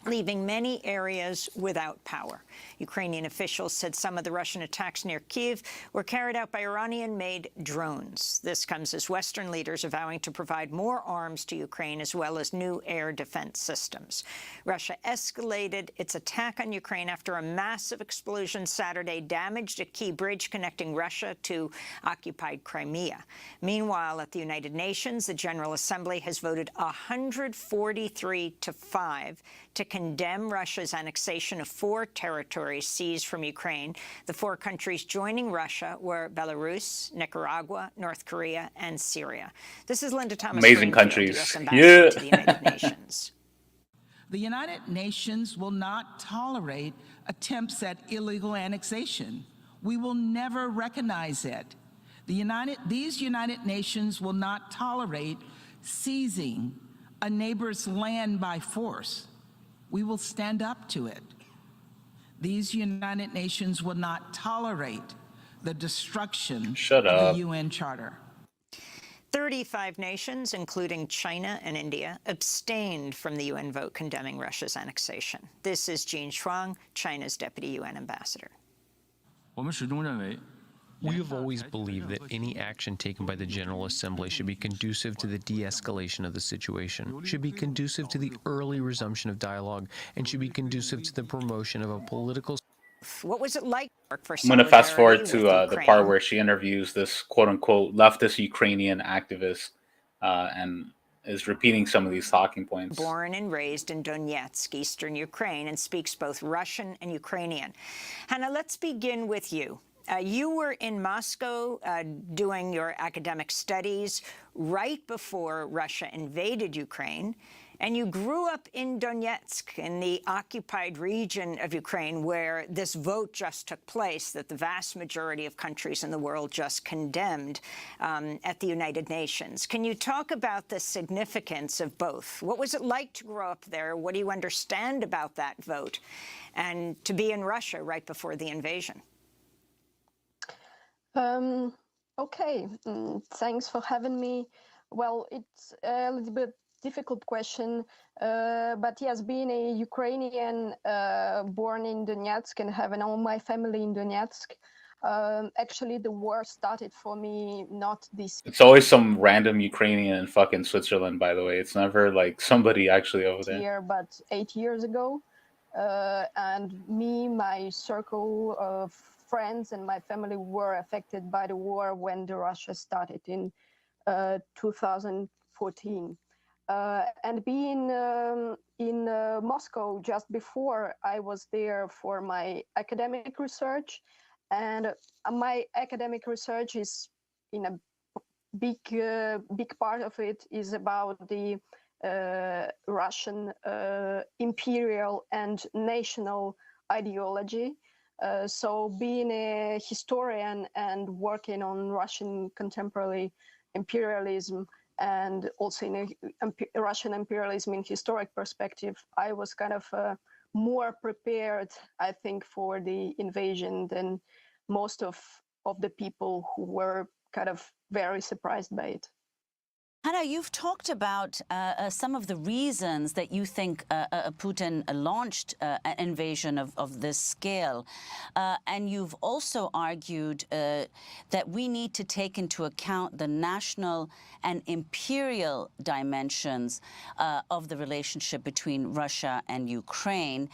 leaving many areas without power. Ukrainian officials said some of the Russian attacks near Kyiv were carried out by Iranian-made drones. This comes as Western leaders are vowing to provide more arms to Ukraine, as well as new air defense systems. Russia escalated its attack on Ukraine after a massive explosion Saturday damaged a key bridge connecting Russia to occupied Crimea. Meanwhile, at the United Nations, the General Assembly has voted 143-5 to condemn Russia's annexation of 4 territories seized from Ukraine. The 4 countries joining Russia were Belarus, Nicaragua, North Korea, and Syria. This is Linda Thomas. Amazing countries. US Ambassador to the United Nations. The United Nations will not tolerate attempts at illegal annexation. We will never recognize it. These United Nations will not tolerate seizing a neighbor's land by force. We will stand up to it. These United Nations will not tolerate the destruction of the UN Charter. 35 nations, including China and India, abstained from the UN vote condemning Russia's annexation. This is Jin Shuang, China's deputy UN ambassador. We have always believed that any action taken by the General Assembly should be conducive to the de-escalation of the situation, should be conducive to the early resumption of dialogue, and should be conducive to the promotion of a political... What was it like to work for I'm going to fast forward to the Ukraine? part where she interviews this quote-unquote leftist Ukrainian activist and is repeating some of these talking points. Born and raised in Donetsk, eastern Ukraine, and speaks both Russian and Ukrainian. Hannah, let's begin with you. You were in Moscow doing your academic studies right before Russia invaded Ukraine, and you grew up in Donetsk, in the occupied region of Ukraine, where this vote just took place that the vast majority of countries in the world just condemned at the United Nations. Can you talk about the significance of both? What was it like to grow up there? What do you understand about that vote? And to be in Russia right before the invasion? Okay, thanks for having me. Well, it's a little bit difficult question, but yes, being a Ukrainian born in Donetsk and having all my family in Donetsk, actually the war started for me not this It's always some random Ukrainian in fucking Switzerland, by the way. It's never like somebody actually over there. year, but 8 years ago. And me, my circle of friends and my family were affected by the war when the Russia started in 2014. And being in Moscow just before, I was there for my academic research, and my academic research is in a big part of it is about the Russian imperial and national ideology. So being a historian and working on Russian contemporary imperialism and also in a Russian imperialism in historic perspective, I was kind of more prepared, I think, for the invasion than most of the people who were kind of very surprised by it. Hannah, you've talked about some of the reasons that you think Putin launched an invasion of this scale. And you've also argued that we need to take into account the national and imperial dimensions of the relationship between Russia and Ukraine,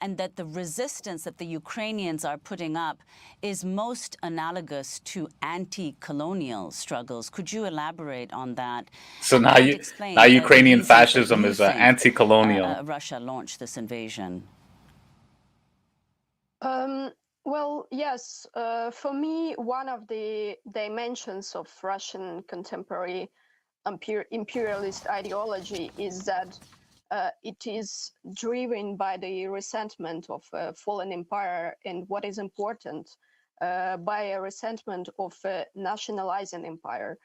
and that the resistance that the Ukrainians are putting up is most analogous to anti-colonial struggles. Could you elaborate on that? So now Ukrainian fascism is anti-colonial. Russia launched this invasion. Well, yes. For me, one of the dimensions of Russian contemporary imperialist ideology is that it is driven by the resentment of a fallen empire, and what is important, by a resentment of a nationalizing empire.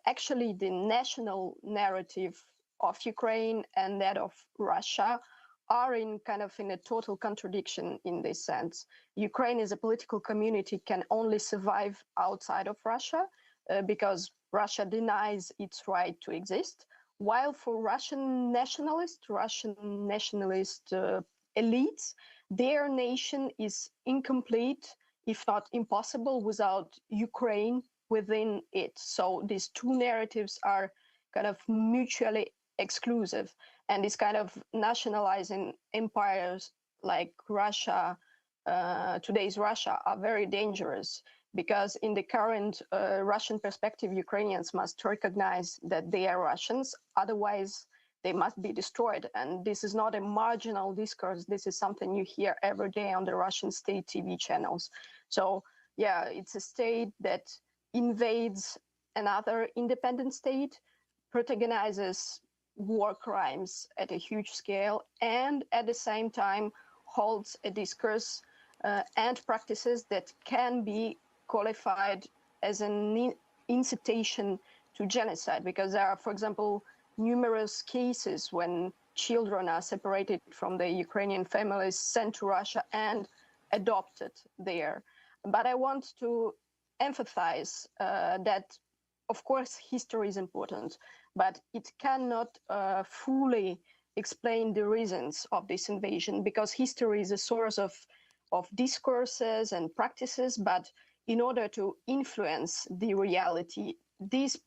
Actually, the national narrative of Ukraine and that of Russia are in a total contradiction in this sense. Ukraine as a political community can only survive outside of Russia because Russia denies its right to exist, while for Russian nationalist elites, their nation is incomplete, if not impossible, without Ukraine within it. So these two narratives are kind of mutually exclusive, and this kind of nationalizing empires like Russia, today's Russia, are very dangerous, because in the current Russian perspective, Ukrainians must recognize that they are Russians, otherwise they must be destroyed. And this is not a marginal discourse, this is something you hear every day on the Russian state TV channels. So yeah, it's a state that invades another independent state, protagonizes war crimes at a huge scale, and at the same time holds a discourse and practices that can be qualified as an incitation to genocide, because there are, for example, numerous cases when children are separated from their Ukrainian families, sent to Russia and adopted there. But I want to emphasize that, of course, history is important, but it cannot fully explain the reasons of this invasion, because history is a source of discourses and practices, but in order to influence the reality, these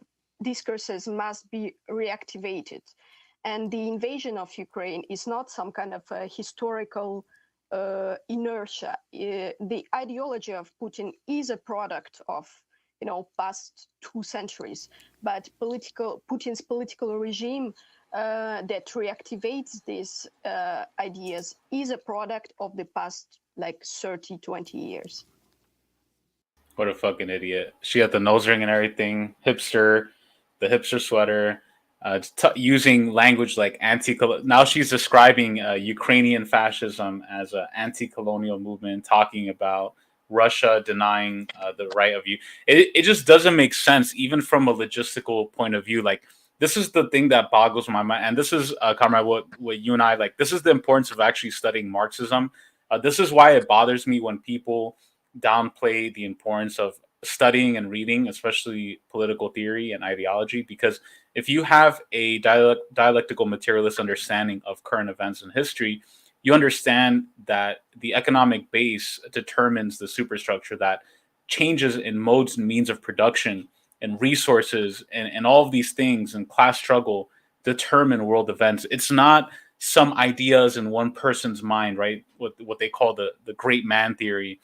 discourses must be reactivated. And the invasion of Ukraine is not some kind of a historical inertia. The ideology of Putin is a product of, past 2 centuries, but Putin's political regime that reactivates these ideas is a product of the past, 30, 20 years. What a fucking idiot. She had the nose ring and everything, the hipster sweater, using language like now she's describing Ukrainian fascism as an anti-colonial movement, talking about Russia denying the right of you. It just doesn't make sense, even from a logistical point of view. Like, this is the thing that boggles my mind. And this is, Comrade, what you and I, this is the importance of actually studying Marxism. This is why it bothers me when people downplay the importance of studying and reading, especially political theory and ideology, because if you have a dialectical materialist understanding of current events in history, you understand that the economic base determines the superstructure, that changes in modes and means of production and resources and all of these things and class struggle determine world events. It's not some ideas in one person's mind, right? What they call the great man theory.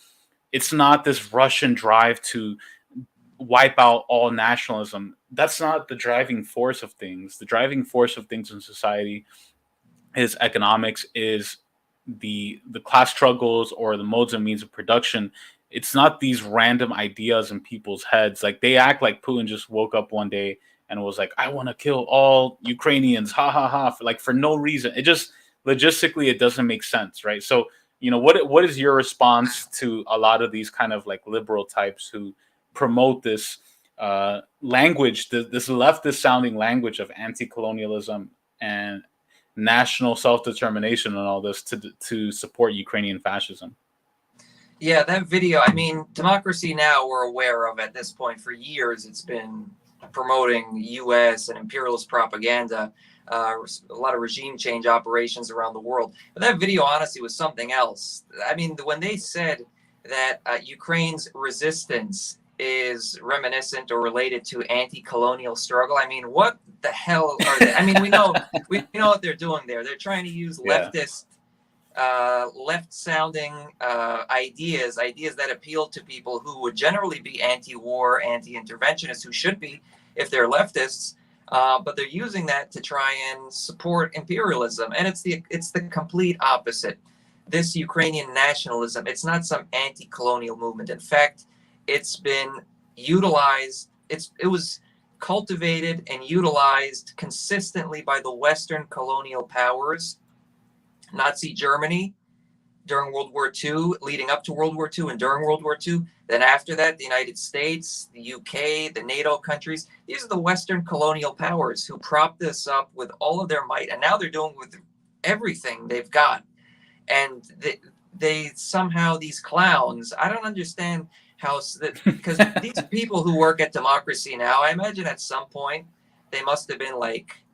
It's not this Russian drive to wipe out all nationalism. That's not the driving force of things. The driving force of things in society is economics, is the class struggles or the modes and means of production. It's not these random ideas in people's heads. Like, they act like Putin just woke up one day and was like, I want to kill all Ukrainians, ha ha ha, for no reason. It just, logistically, it doesn't make sense, right? So, what is your response to a lot of these kind of liberal types who promote this language, this leftist sounding language of anti-colonialism and national self-determination and all this to support Ukrainian fascism? Yeah, that video, I mean, Democracy Now! We're aware of at this point. For years, it's been promoting U.S. and imperialist propaganda, a lot of regime change operations around the world. But that video, honestly, was something else. I mean, when they said that Ukraine's resistance is reminiscent or related to anti-colonial struggle, I mean, what the hell are they? I mean, we know what they're doing there. They're trying to use leftist, left-sounding ideas that appeal to people who would generally be anti-war, anti-interventionists, who should be if they're leftists. But they're using that to try and support imperialism, and it's the complete opposite. This Ukrainian nationalism, it's not some anti-colonial movement. In fact, it's been utilized. It was cultivated and utilized consistently by the Western colonial powers, Nazi Germany during World War II, leading up to World War II and during World War II. Then after that, the United States, the UK, the NATO countries. These are the Western colonial powers who propped this up with all of their might. And now they're doing with everything they've got. And they somehow, these clowns, I don't understand how, because these people who work at Democracy Now!, I imagine at some point they must have been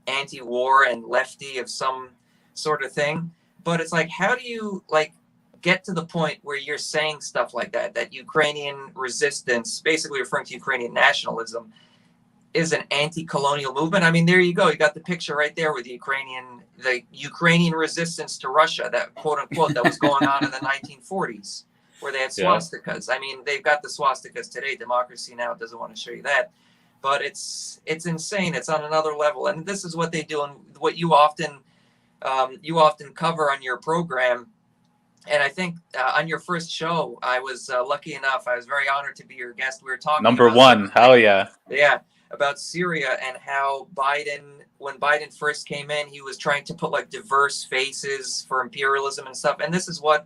anti-war and lefty of some sort of thing. But it's how do you get to the point where you're saying stuff like that Ukrainian resistance, basically referring to Ukrainian nationalism, is an anti-colonial movement? I mean, there you go. You got the picture right there with the Ukrainian resistance to Russia, that quote unquote, that was going on in the 1940s, where they had swastikas. I mean, they've got the swastikas today. Democracy Now! Doesn't want to show you that. But it's insane. It's on another level. And this is what they do, and what you often cover on your program. And I think on your first show, I was lucky enough. I was very honored to be your guest. We were talking number one. Hell yeah. Yeah, about Syria and how when Biden first came in, he was trying to put diverse faces for imperialism and stuff. And this is what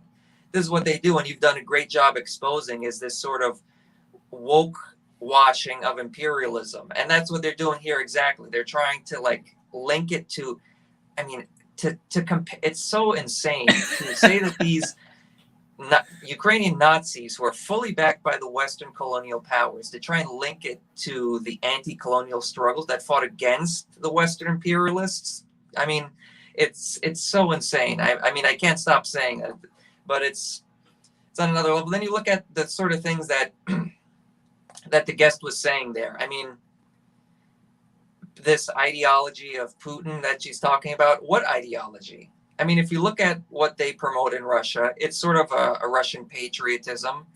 they do. And you've done a great job exposing, is this sort of woke brainwashing of imperialism. And that's what they're doing here exactly. They're trying to like link it to, I mean, to compare. It's so insane to say that these Ukrainian Nazis who are fully backed by the Western colonial powers, to try and link it to the anti-colonial struggles that fought against the Western imperialists. I mean, it's so insane. I mean, I can't stop saying it, but it's on another level. Then you look at the sort of things that that the guest was saying there. I mean, this ideology of Putin that she's talking about, what ideology? I mean, if you look at what they promote in Russia, it's sort of a Russian patriotism,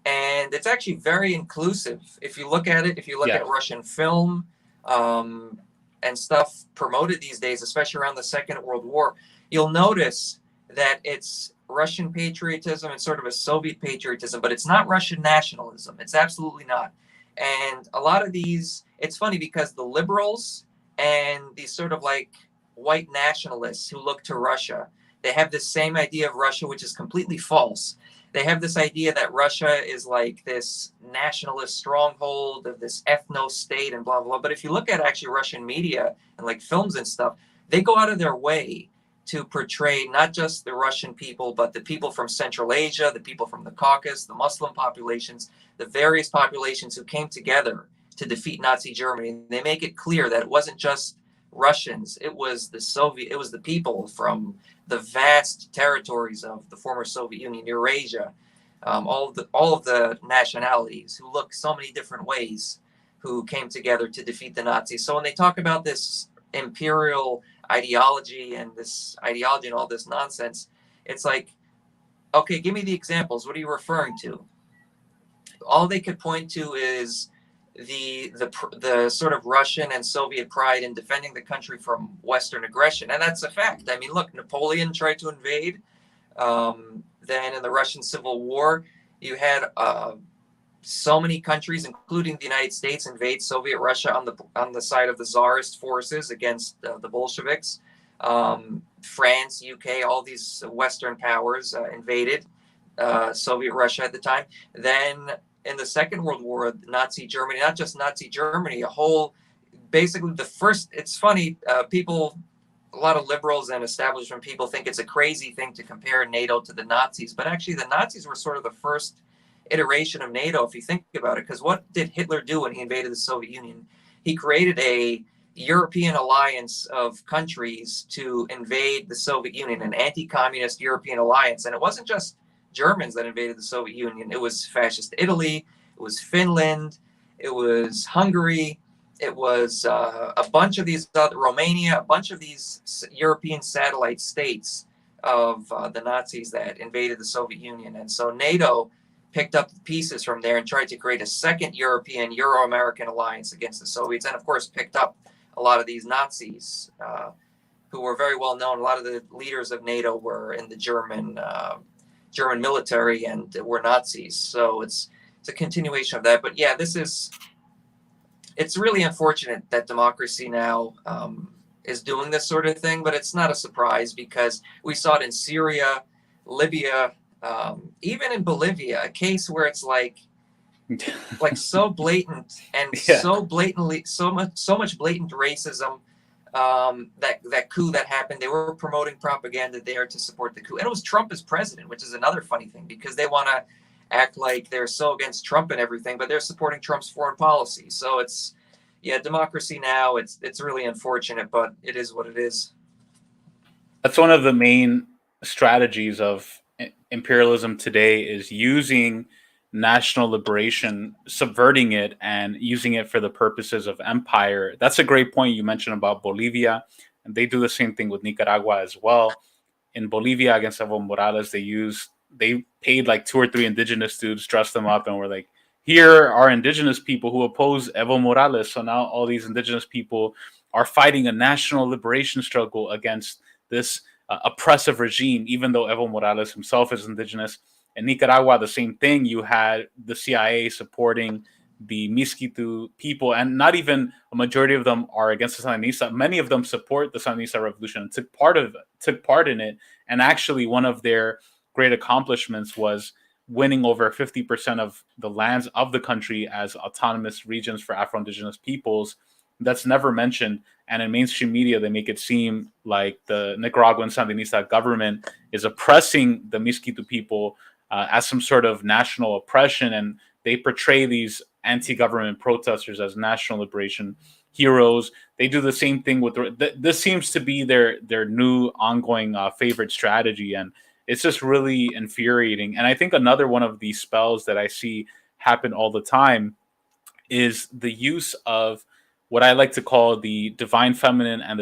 and it's actually very inclusive. If you look at it, if you look at Russian film and stuff promoted these days, especially around the Second World War, you'll notice that it's Russian patriotism and sort of a Soviet patriotism, but it's not Russian nationalism. It's absolutely not. And a lot of these, it's funny because the liberals and these sort of like white nationalists who look to Russia, they have this same idea of Russia, which is completely false. They have this idea that Russia is like this nationalist stronghold of this ethno state and blah, blah. But if you look at actually Russian media and like films and stuff, they go out of their way to portray not just the Russian people, but the people from Central Asia, the people from the Caucasus, the Muslim populations, the various populations who came together to defeat Nazi Germany. They make it clear that it wasn't just Russians, it was the people from the vast territories of the former Soviet Union, Eurasia, all of the nationalities who look so many different ways, who came together to defeat the Nazis. So when they talk about this imperial ideology and all this nonsense, it's like, okay, give me the examples. What are you referring to? All they could point to is the sort of Russian and Soviet pride in defending the country from Western aggression. And that's a fact. I mean, look, Napoleon tried to invade. Then in the Russian Civil War, you had so many countries, including the United States, invade Soviet Russia on the side of the Tsarist forces against the Bolsheviks. France, UK, all these Western powers invaded Soviet Russia at the time. Then in the Second World War, Nazi Germany, not just Nazi Germany, basically the first, it's funny, people, a lot of liberals and establishment people think it's a crazy thing to compare NATO to the Nazis, but actually the Nazis were sort of the first iteration of NATO, if you think about it, because what did Hitler do when he invaded the Soviet Union? He created a European alliance of countries to invade the Soviet Union, an anti-communist European alliance, and it wasn't just Germans that invaded the Soviet Union. It was fascist Italy, it was Finland, it was Hungary, it was a bunch of these Romania, a bunch of these European satellite states of the Nazis that invaded the Soviet Union. And so NATO picked up the pieces from there and tried to create a second European, Euro-American alliance against the Soviets, and of course picked up a lot of these Nazis who were very well known. A lot of the leaders of NATO were in the German military and were Nazis. So it's a continuation of that. But yeah, it's really unfortunate that democracy now is doing this sort of thing, but it's not a surprise because we saw it in Syria, Libya, even in Bolivia, a case where it's like so blatant and so blatantly, so much blatant racism. That coup that happened, they were promoting propaganda there to support the coup. And it was Trump as president, which is another funny thing because they want to act like they're so against Trump and everything, but they're supporting Trump's foreign policy. So it's, democracy now, it's really unfortunate, but it is what it is. That's one of the main strategies of imperialism today, is using national liberation, subverting it and using it for the purposes of empire. That's a great point you mentioned about Bolivia, and they do the same thing with Nicaragua as well. In Bolivia against Evo Morales, they paid like 2 or 3 indigenous dudes, dressed them up, and were like, here are indigenous people who oppose Evo Morales. So now all these indigenous people are fighting a national liberation struggle against this oppressive regime, even though Evo Morales himself is indigenous. In Nicaragua, the same thing. You had the CIA supporting the Miskitu people, and not even a majority of them are against the Sandinista. Many of them support the Sandinista revolution and took part in it. And actually, one of their great accomplishments was winning over 50% of the lands of the country as autonomous regions for Afro-Indigenous peoples. That's never mentioned. And in mainstream media, they make it seem like the Nicaraguan Sandinista government is oppressing the Miskitu people as some sort of national oppression. And they portray these anti-government protesters as national liberation heroes. They do the same thing with this seems to be their new ongoing favorite strategy. And it's just really infuriating. And I think another one of these spells that I see happen all the time is the use of what I like to call the divine feminine and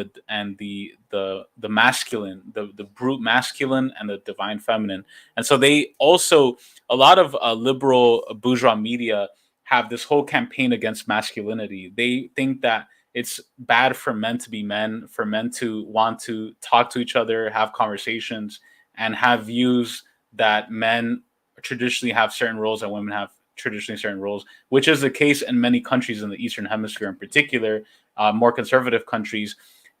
the masculine, the brute masculine and the divine feminine. And so they also, a lot of liberal bourgeois media have this whole campaign against masculinity. They think that it's bad for men to be men, for men to want to talk to each other, have conversations, and have views that men traditionally have certain roles and women have traditionally certain roles, which is the case in many countries in the Eastern Hemisphere in particular, more conservative countries.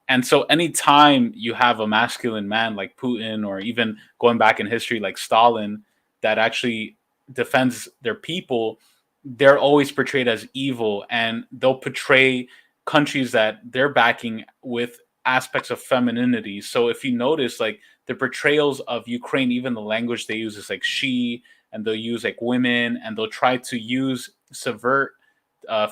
And so anytime you have a masculine man like Putin, or even going back in history like Stalin, that actually defends their people, they're always portrayed as evil, and they'll portray countries that they're backing with aspects of femininity. So if you notice, like the portrayals of Ukraine, even the language they use is like she, and they'll use like women, and they'll try to subvert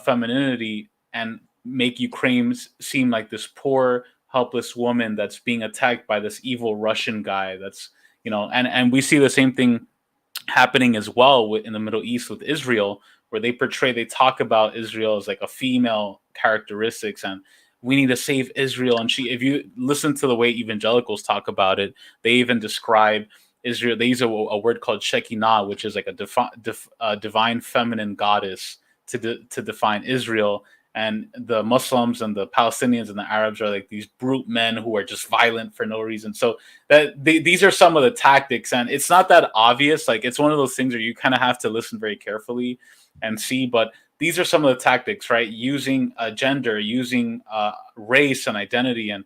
femininity and make Ukraine seem like this poor, helpless woman that's being attacked by this evil Russian guy. That's, and we see the same thing happening as well in the Middle East with Israel, where they talk about Israel as like a female characteristics, and we need to save Israel. And if you listen to the way evangelicals talk about it, they even describe Israel. They use a word called Shekinah, which is like a divine feminine goddess to define Israel. And the Muslims and the Palestinians and the Arabs are like these brute men who are just violent for no reason. So these are some of the tactics, and it's not that obvious. Like, it's one of those things where you kind of have to listen very carefully and see. But these are some of the tactics, right? Using gender, using race and identity, and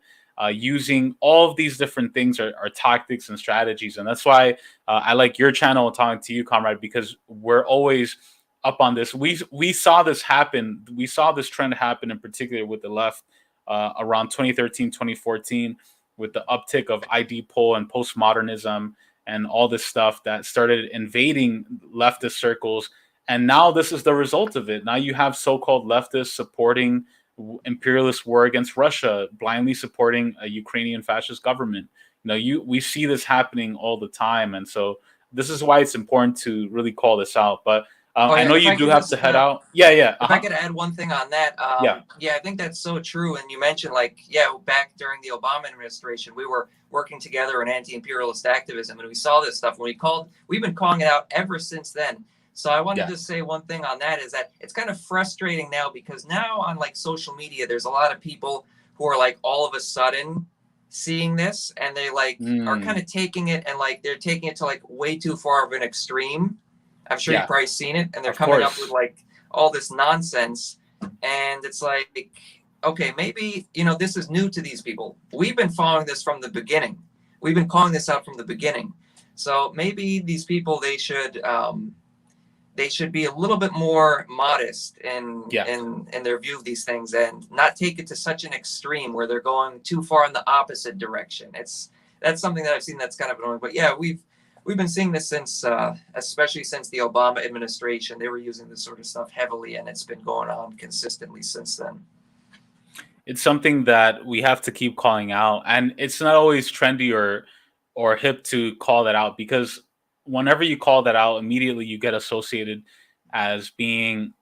using all of these different things are tactics and strategies. And that's why I like your channel and talking to you, comrade, because we're always up on this. We saw this happen. We saw this trend happen in particular with the left around 2013, 2014, with the uptick of ID poll and postmodernism and all this stuff that started invading leftist circles. And now this is the result of it. Now you have so-called leftists supporting imperialist war against Russia, blindly supporting a Ukrainian fascist government. We see this happening all the time. And so this is why it's important to really call this out. But I know you do have to head out. Yeah. If I could add one thing on that. I think that's so true. And you mentioned back during the Obama administration, we were working together in anti-imperialist activism, and we saw this stuff. We've been calling it out ever since then. So I wanted to say one thing on that, is that it's kind of frustrating now, because now on social media, there's a lot of people who are all of a sudden seeing this, and they are kind of taking it, and they're taking it to way too far of an extreme. I'm sure you've probably seen it, and they're coming up with all this nonsense, and it's okay, maybe this is new to these people. We've been following this from the beginning. We've been calling this out from the beginning. So maybe these people, they should be a little bit more modest in their view of these things, and not take it to such an extreme where they're going too far in the opposite direction. That's something that I've seen that's kind of annoying. But yeah, we've been seeing this since, especially since the Obama administration. They were using this sort of stuff heavily, and it's been going on consistently since then. It's something that we have to keep calling out, and it's not always trendy or hip to call that out, because whenever you call that out, immediately you get associated as being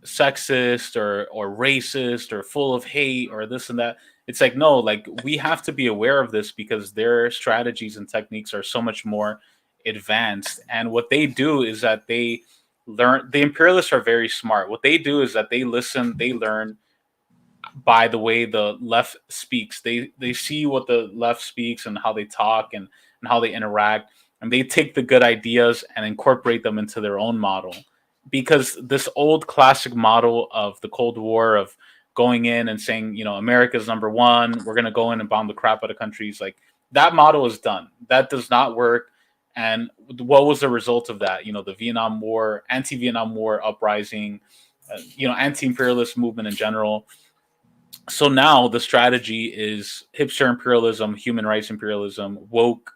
sexist or racist or full of hate or this and that. It's no, we have to be aware of this, because their strategies and techniques are so much more advanced. And what they do is that they learn. The imperialists are very smart. What they do is that they listen, they learn by the way the left speaks. They see what the left speaks and how they talk and how they interact, and they take the good ideas and incorporate them into their own model. Because this old classic model of the Cold War, of going in and saying, America's number one, we're going to go in and bomb the crap out of countries, that model is done. That does not work. And what was the result of that? The Vietnam War, anti-Vietnam War uprising, anti-imperialist movement in general. So now the strategy is hipster imperialism, human rights imperialism, woke,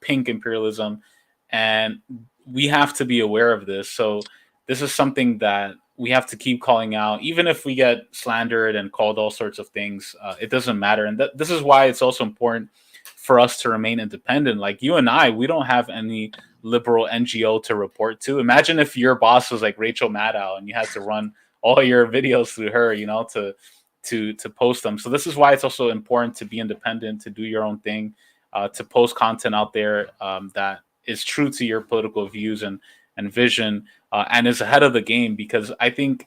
pink imperialism. And we have to be aware of this. So this is something that we have to keep calling out, even if we get slandered and called all sorts of things. It doesn't matter. And this is why it's also important for us to remain independent. Like you and I, we don't have any liberal NGO to report to. Imagine if your boss was like Rachel Maddow and you had to run all your videos through her, to post them. So this is why it's also important to be independent, to do your own thing, to post content out there that is true to your political views and vision, and is ahead of the game. Because I think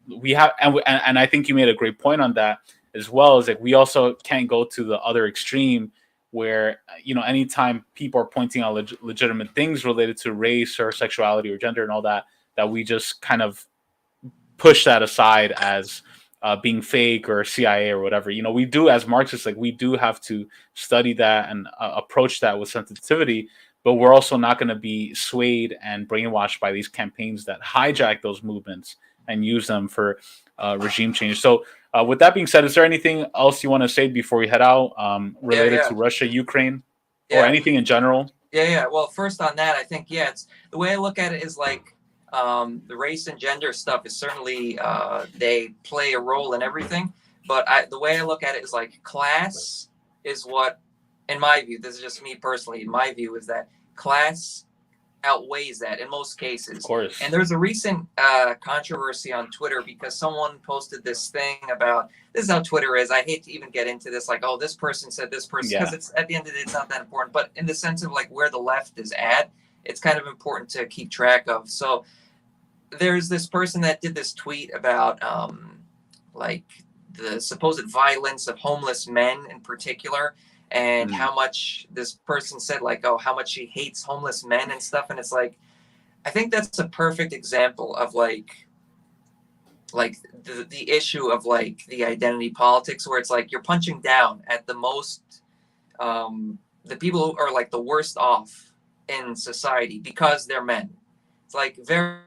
we have, and I think you made a great point on that as well, is like we also can't go to the other extreme where, anytime people are pointing out legitimate things related to race or sexuality or gender and all that, that we just kind of push that aside as being fake or CIA or whatever. We do, as Marxists, like we do have to study that and approach that with sensitivity, but we're also not going to be swayed and brainwashed by these campaigns that hijack those movements and use them for regime change. So with that being said, is there anything else you want to say before we head out related to Russia, Ukraine, or anything in general? Yeah. Well, first on that, I think, it's the way I look at it is like, the race and gender stuff is certainly they play a role in everything, but the way I look at it is like class is what, in my view, this is just me personally, in my view, is that class outweighs that in most cases. Of course. And there's a recent controversy on Twitter because someone posted this thing about, this is how Twitter is. I hate to even get into this, like, oh, this person said this person, because it's at the end of the day, it's not that important. But in the sense of like where the left is at, it's kind of important to keep track of. So there's this person that did this tweet about like the supposed violence of homeless men in particular, and how much this person said like, oh, how much she hates homeless men and stuff. And it's like, I think that's a perfect example of like the issue of like the identity politics, where it's like you're punching down at the most the people who are like the worst off in society because they're men. It's like very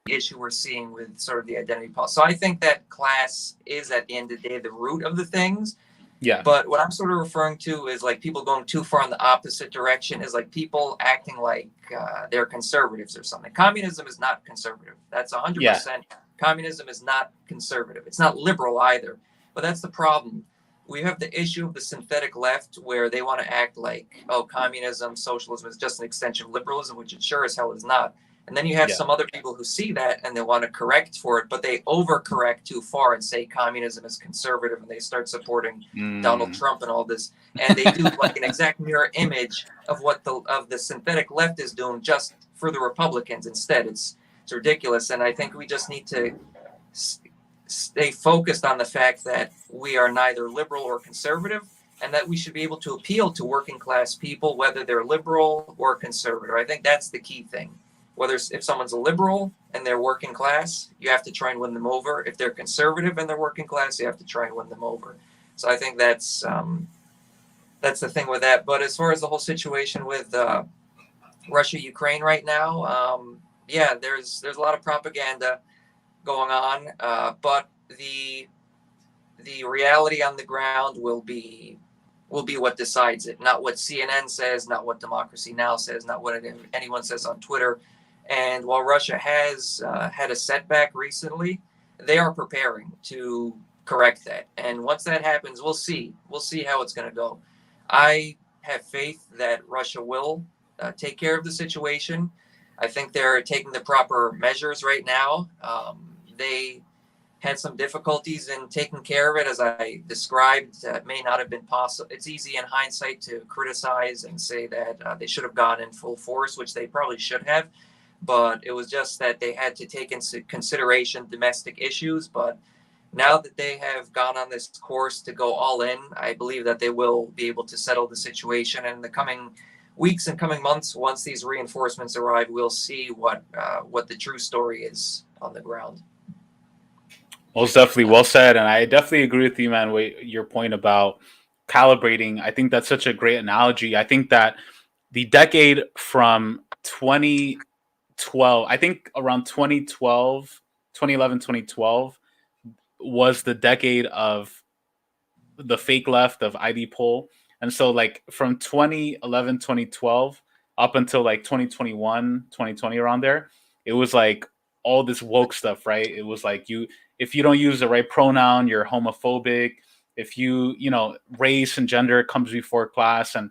issue we're seeing with sort of the identity politics. So I think that class is at the end of the day the root of the things. Yeah. But what I'm sort of referring to is like people going too far in the opposite direction, is like people acting like they're conservatives or something. Communism is not conservative. That's 100%. Yeah. Communism is not conservative. It's not liberal either. But that's the problem. We have the issue of the synthetic left where they want to act like, oh, communism, socialism is just an extension of liberalism, which it sure as hell is not. And then you have some other people who see that and they want to correct for it, but they overcorrect too far and say communism is conservative, and they start supporting Donald Trump and all this. And they do like an exact mirror image of what the synthetic left is doing just for the Republicans instead. It's ridiculous. And I think we just need to stay focused on the fact that we are neither liberal or conservative, and that we should be able to appeal to working class people, whether they're liberal or conservative. I think that's the key thing. If someone's a liberal and they're working class, you have to try and win them over. If they're conservative and they're working class, you have to try and win them over. So I think that's the thing with that. But as far as the whole situation with Russia, Ukraine right now, there's a lot of propaganda going on, but the reality on the ground will be what decides it, not what CNN says, not what Democracy Now! Says, not what anyone says on Twitter. And while Russia has had a setback recently, they are preparing to correct that. And once that happens, we'll see how it's going to go. I have faith that Russia will take care of the situation. I think they're taking the proper measures right now. They had some difficulties in taking care of it, as I described. It may not have been possible. It's easy in hindsight to criticize and say that they should have gone in full force, which they probably should have. But it was just that they had to take into consideration domestic issues. But now that they have gone on this course to go all in, I believe that they will be able to settle the situation. And in the coming weeks and coming months, once these reinforcements arrive, we'll see what the true story is on the ground. Most definitely, well said, and I definitely agree with you, man. Your point about calibrating, I think that's such a great analogy. I think that the decade from 2012, I think around 2011, 2012 was the decade of the fake left of ID poll. And so like from 2011, 2012 up until like 2021, 2020 around there, it was like all this woke stuff, right? It was like if you don't use the right pronoun, you're homophobic. If race and gender comes before class, and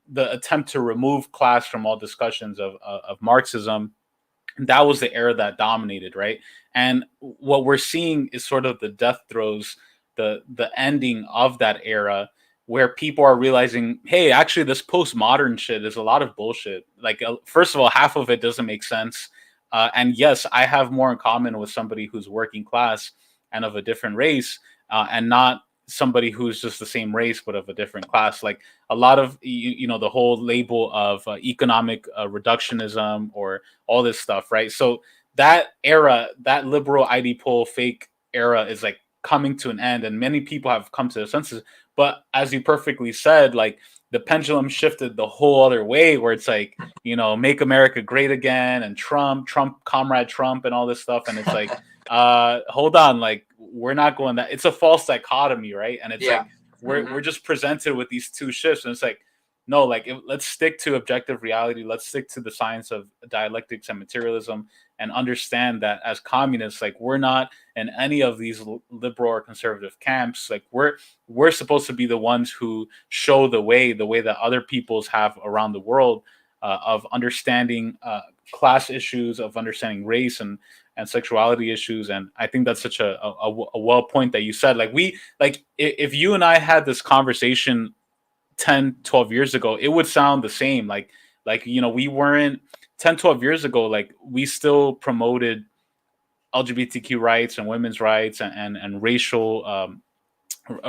the attempt to remove class from all discussions of Marxism, that was the era that dominated, right? And what we're seeing is sort of the death throes, the ending of that era, where people are realizing, hey, actually this postmodern shit is a lot of bullshit. Like, first of all, half of it doesn't make sense. And yes, I have more in common with somebody who's working class and of a different race, and not somebody who's just the same race but of a different class. Like a lot of the whole label of economic reductionism or all this stuff, right? So that era, that liberal ID poll fake era, is like coming to an end, and many people have come to their senses. But as you perfectly said, like the pendulum shifted the whole other way, where it's like, make America great again, and Trump, comrade Trump, and all this stuff. And it's like, hold on, like we're not going that. It's a false dichotomy, right? And it's like we're just presented with these two shifts, and it's like, no, like let's stick to objective reality. Let's stick to the science of dialectics and materialism, and understand that as communists, like we're not in any of these liberal or conservative camps. Like we're supposed to be the ones who show the way that other peoples have around the world, of understanding class issues, of understanding race and sexuality issues. And I think that's such a well point that you said. Like if you and I had this conversation 10, 12 years ago, it would sound the same. Like we weren't 10, 12 years ago, like we still promoted LGBTQ rights and women's rights and racial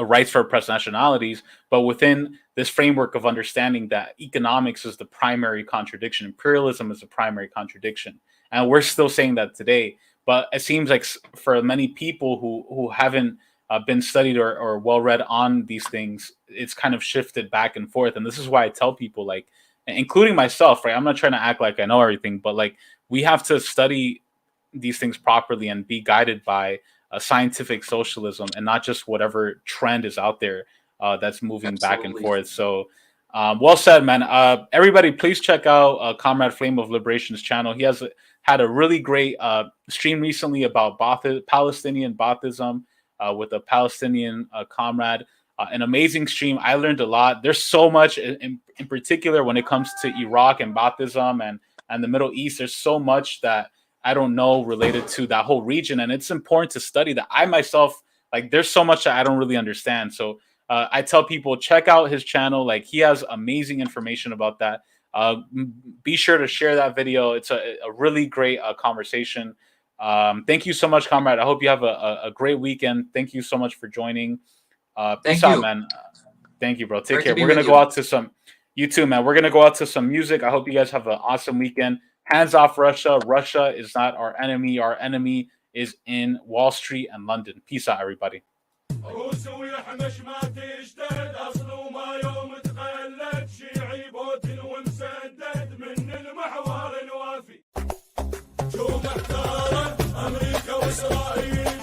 rights for oppressed nationalities, but within this framework of understanding that economics is the primary contradiction, imperialism is the primary contradiction. And we're still saying that today. But it seems like for many people who haven't been studied or well read on these things, it's kind of shifted back and forth. And this is why I tell people, like, including myself, right? I'm not trying to act like I know everything, but like we have to study these things properly and be guided by scientific socialism, and not just whatever trend is out there that's moving back and forth. So well said, man. Everybody, please check out Comrade Flame of Liberation's channel. He has had a really great stream recently about Palestinian Baathism with a Palestinian comrade. An amazing stream. I learned a lot. There's so much in particular when it comes to Iraq and Baathism and the Middle East. There's so much that I don't know related to that whole region. And it's important to study that. I myself, like, there's so much that I don't really understand. So I tell people, check out his channel. Like, he has amazing information about that. Be sure to share that video. It's a really great conversation. Thank you so much, comrade. I hope you have a great weekend. Thank you so much for joining. Peace out, man. Thank you, bro. Take care. We're going to go out to some, you too, man. We're going to go out to some music. I hope you guys have an awesome weekend. Hands off Russia. Russia is not our enemy. Our enemy is in Wall Street and London. Peace out, everybody. أمريكا وإسرائيل